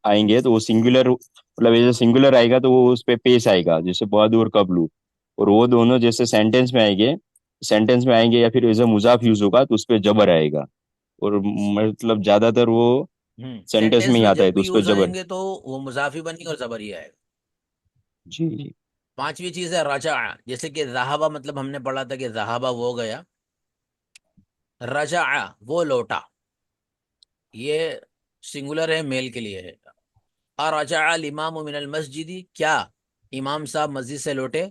आएंगे तो वो सिंगुलर, मतलब जैसे सिंगुलर आएगा तो वो उस पे पेश आएगा, जैसे बादू और कबलू। और वो दोनों जैसे सेंटेंस में आएंगे या फिर एज अ मुजाफ यूज होगा तो उस पे जबर आएगा। और मतलब ज्यादातर वो सेंटेंस में
सेंटेंस
ही
में
आता है
जब
तो
भी
उस पे
यूज
जबर।
होंगे तो वो मुजाफी बनेगा और जबर ही आएगा।
जी जी।
पांचवी चीज है रजा। जैसे कि रहाबा मतलब हमने पढ़ा था कि रहाबा वो गया, रजा वो लौटा, ये सिंगुलर है, मेल के लिए है। अरजा अल इमाम मिनल मस्जिदी, क्या इमाम साहब मस्जिद से लौटे।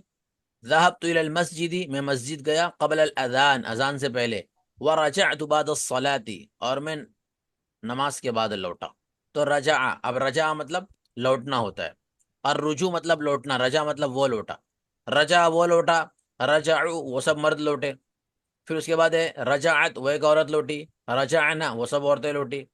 ज़हबतु इलल मस्जिदी, मैं मस्जिद गया, क़ब्ल अल अज़ान, अजान से पहले। व रजअतु बाद सलाती, और मैं नमाज के बाद लौटा। तो रजा, अब रजा मतलब लौटना होता है, और रुजू मतलब लौटना, रजा मतलब वो लौटा। रजा वो लौटा, रजाउ वो सब मर्द लौटे। फिर उसके बाद है रजाअत, वो एक औरत लौटी। रजाअना वो सब औरतें लौटी।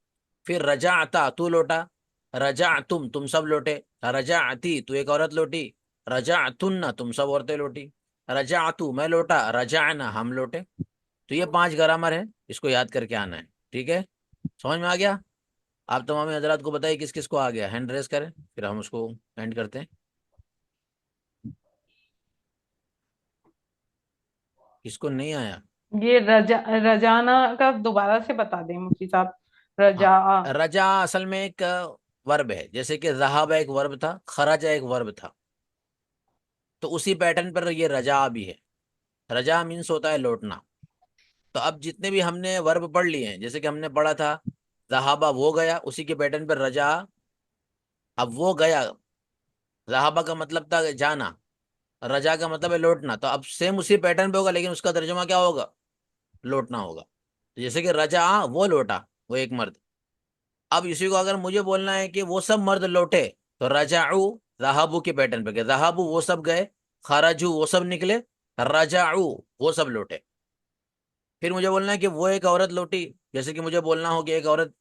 फिर रजाअता तू लौटा। रजाअतुम तुम सब लौटे। रजाअती तू एक औरत लौटी। रजाअतुन्ना तुम सब औरतें लौटी। रजाअतु मैं लौटा, रजाअना हम लौटे। तो ये पांच ग्रामर है, इसको याद करके आना है। ठीक है, समझ में आ गया? आप तमाम हजरात को बताइए किस किस को आ गया, हैंड रेस करें, फिर हम उसको एंड करते हैं। किसको नहीं आया?
ये रजाना का दोबारा से बता दें मुफ्ती साहब।
हाँ,
रजा।
रजा असल में एक वर्ब है, जैसे कि ज़हाबा एक वर्ब था, खराजा एक वर्ब था, तो उसी पैटर्न पर ये रजा भी है। रजा मीन्स होता है लौटना। तो अब जितने भी हमने वर्ब पढ़ लिए हैं, जैसे कि हमने पढ़ा था ज़हाबा वो गया, उसी के पैटर्न पर रजा। अब वो गया, ज़हाबा का मतलब था जाना, रजा का मतलब है लौटना, तो अब सेम उसी पैटर्न पे होगा, लेकिन उसका तर्जुमा क्या होगा? लौटना होगा। तो जैसे कि रजा वो लौटा, वो एक मर्द। अब इसी को अगर मुझे बोलना है कि वो सब मर्द लौटे, तो रजाऊ ज़हाबू के पैटर्न पे गए, ज़हाबू वो सब गए, खराजू वो सब निकले, रजाऊ वो सब लौटे। फिर मुझे बोलना है कि वो एक औरत लौटी, जैसे कि मुझे बोलना हो कि एक औरत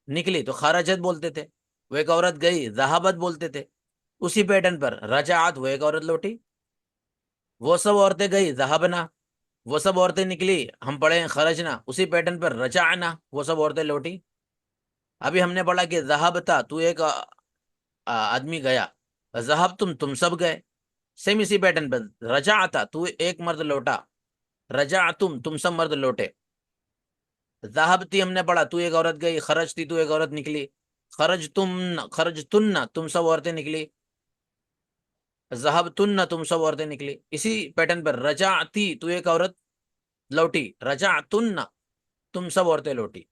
निकली तो खराजत बोलते थे, वो एक औरत गई ज़हाबत बोलते थे। उसी पैटर्न पर रजात वो एक औरत लौटी, वो सब औरतें गई ज़हाबना, वो सब औरतें निकली हम पढ़े हैं खरजना, उसी पैटर्न पर रजाना वो सब औरतें लौटी। अभी हमने पढ़ा कि ज़हाबता तू एक आदमी गया, ज़हाब तुम सब गए, सेम इसी पैटर्न पर रजा आता तू एक मर्द लौटा, रजा तुम सब मर्द लौटे। ज़हाबती हमने पढ़ा तू एक औरत गई, खरजती तू एक औरत निकली, खरज तुन्ना तुम सब औरतें निकली, ज़हब तुन्ना तुम सब औरतें निकली। इसी पैटर्न पर रजाती तू एक औरत लौटी, रजा तुन्ना तुम सब औरतें लौटी।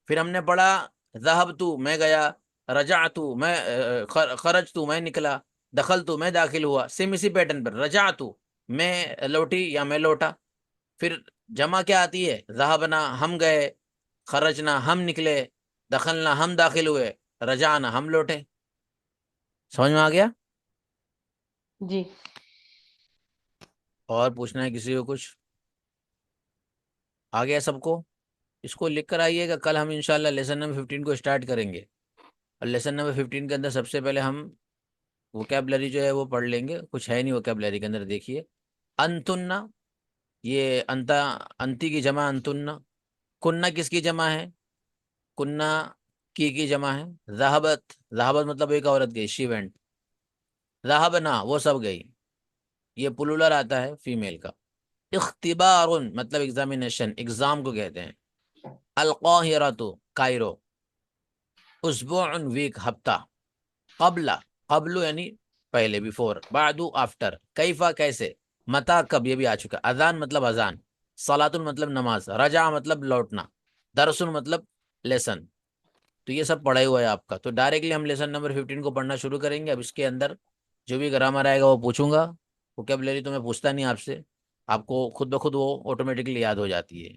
फिर हमने पढ़ा ज़हब तू मैं गया, रजा तू मैं खरज तू मैं निकला, दखल तू मैं दाखिल हुआ। सेम इसी पैटर्न पर रजा तू मैं लौटी या मैं लौटा। फिर जमा क्या आती है? ज़हाबना हम गए, खरजना हम निकले, दखलना हम दाखिल हुए, रजाना हम लौटे। समझ में आ गया?
जी।
और पूछना है किसी को कुछ? आ गया सबको? इसको लिख कर आइएगा, कल हम इंशाल्लाह लेसन नंबर 15 को स्टार्ट करेंगे। और लेसन नंबर 15 के अंदर सबसे पहले हम वोकेबलरी जो है वो पढ़ लेंगे, कुछ है नहीं वोकेबलरी के अंदर। देखिए अंतुन्ना, ये अंता, अंती की जमा अंतुन्ना। कुन्ना किसकी जमा है? कुन्ना की जमा है। जहाबत, जहाबत मतलब एक औरत गई, शी वेंट। जहाबना वो सब गई, ये पुलुलर आता है फीमेल का। इख्तिबारुन मतलब एग्जामिनेशन, एग्जाम को कहते हैं। अलकाहिरतु कायरो, उसबुअन वीक हफ्ता। कबला, कबलु यानी पहले बिफोर, बादु आफ्टर, कैफा कैसे, मता कब ये भी आ चुका। अजान मतलब अजान, सलातुन मतलब नमाज, रजा मतलब लौटना, दरसुन मतलब लेसन। तो ये सब पढ़ा हुआ है आपका। तो डायरेक्टली हम लेसन नंबर 15 को पढ़ना शुरू करेंगे। अब इसके अंदर जो भी ग्रामर आएगा वो पूछूंगा। वोकेबलरी तो मैं पूछता नहीं आपसे, आपको खुद ब खुद वो ऑटोमेटिकली याद हो जाती है।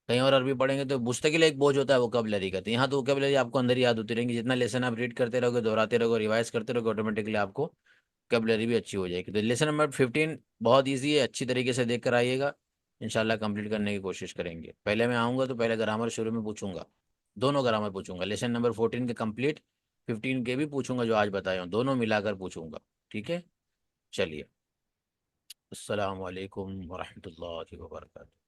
कहीं और अरबी पढ़ेंगे तो मुस्तकिल एक बोझ होता है वोकेबलरी का, तो यहाँ तो वोकेबलरी आपको अंदर ही याद होती रहेंगी। जितना लेसन आप रीड करते रहोगे, दोहराते रहोगे, रिवाइज करते रहोगे, ऑटोमेटिकली आपको वोकेबलरी भी अच्छी हो जाएगी। तो लेसन नंबर 15 बहुत ईजी है, अच्छी तरीके से देख कर आइएगा। इंशाल्लाह कंप्लीट करने की कोशिश करेंगे। पहले मैं आऊँगा तो पहले ग्रामर शुरू में पूछूंगा, दोनों ग्रामर पूछूंगा। लेसन नंबर 14 के कंप्लीट, 15 के भी पूछूंगा, जो आज बताए हूँ दोनों मिलाकर पूछूंगा। ठीक है, चलिए। अस्सलाम वालेकुम वरहमतुल्लाहि वबरकातुहू।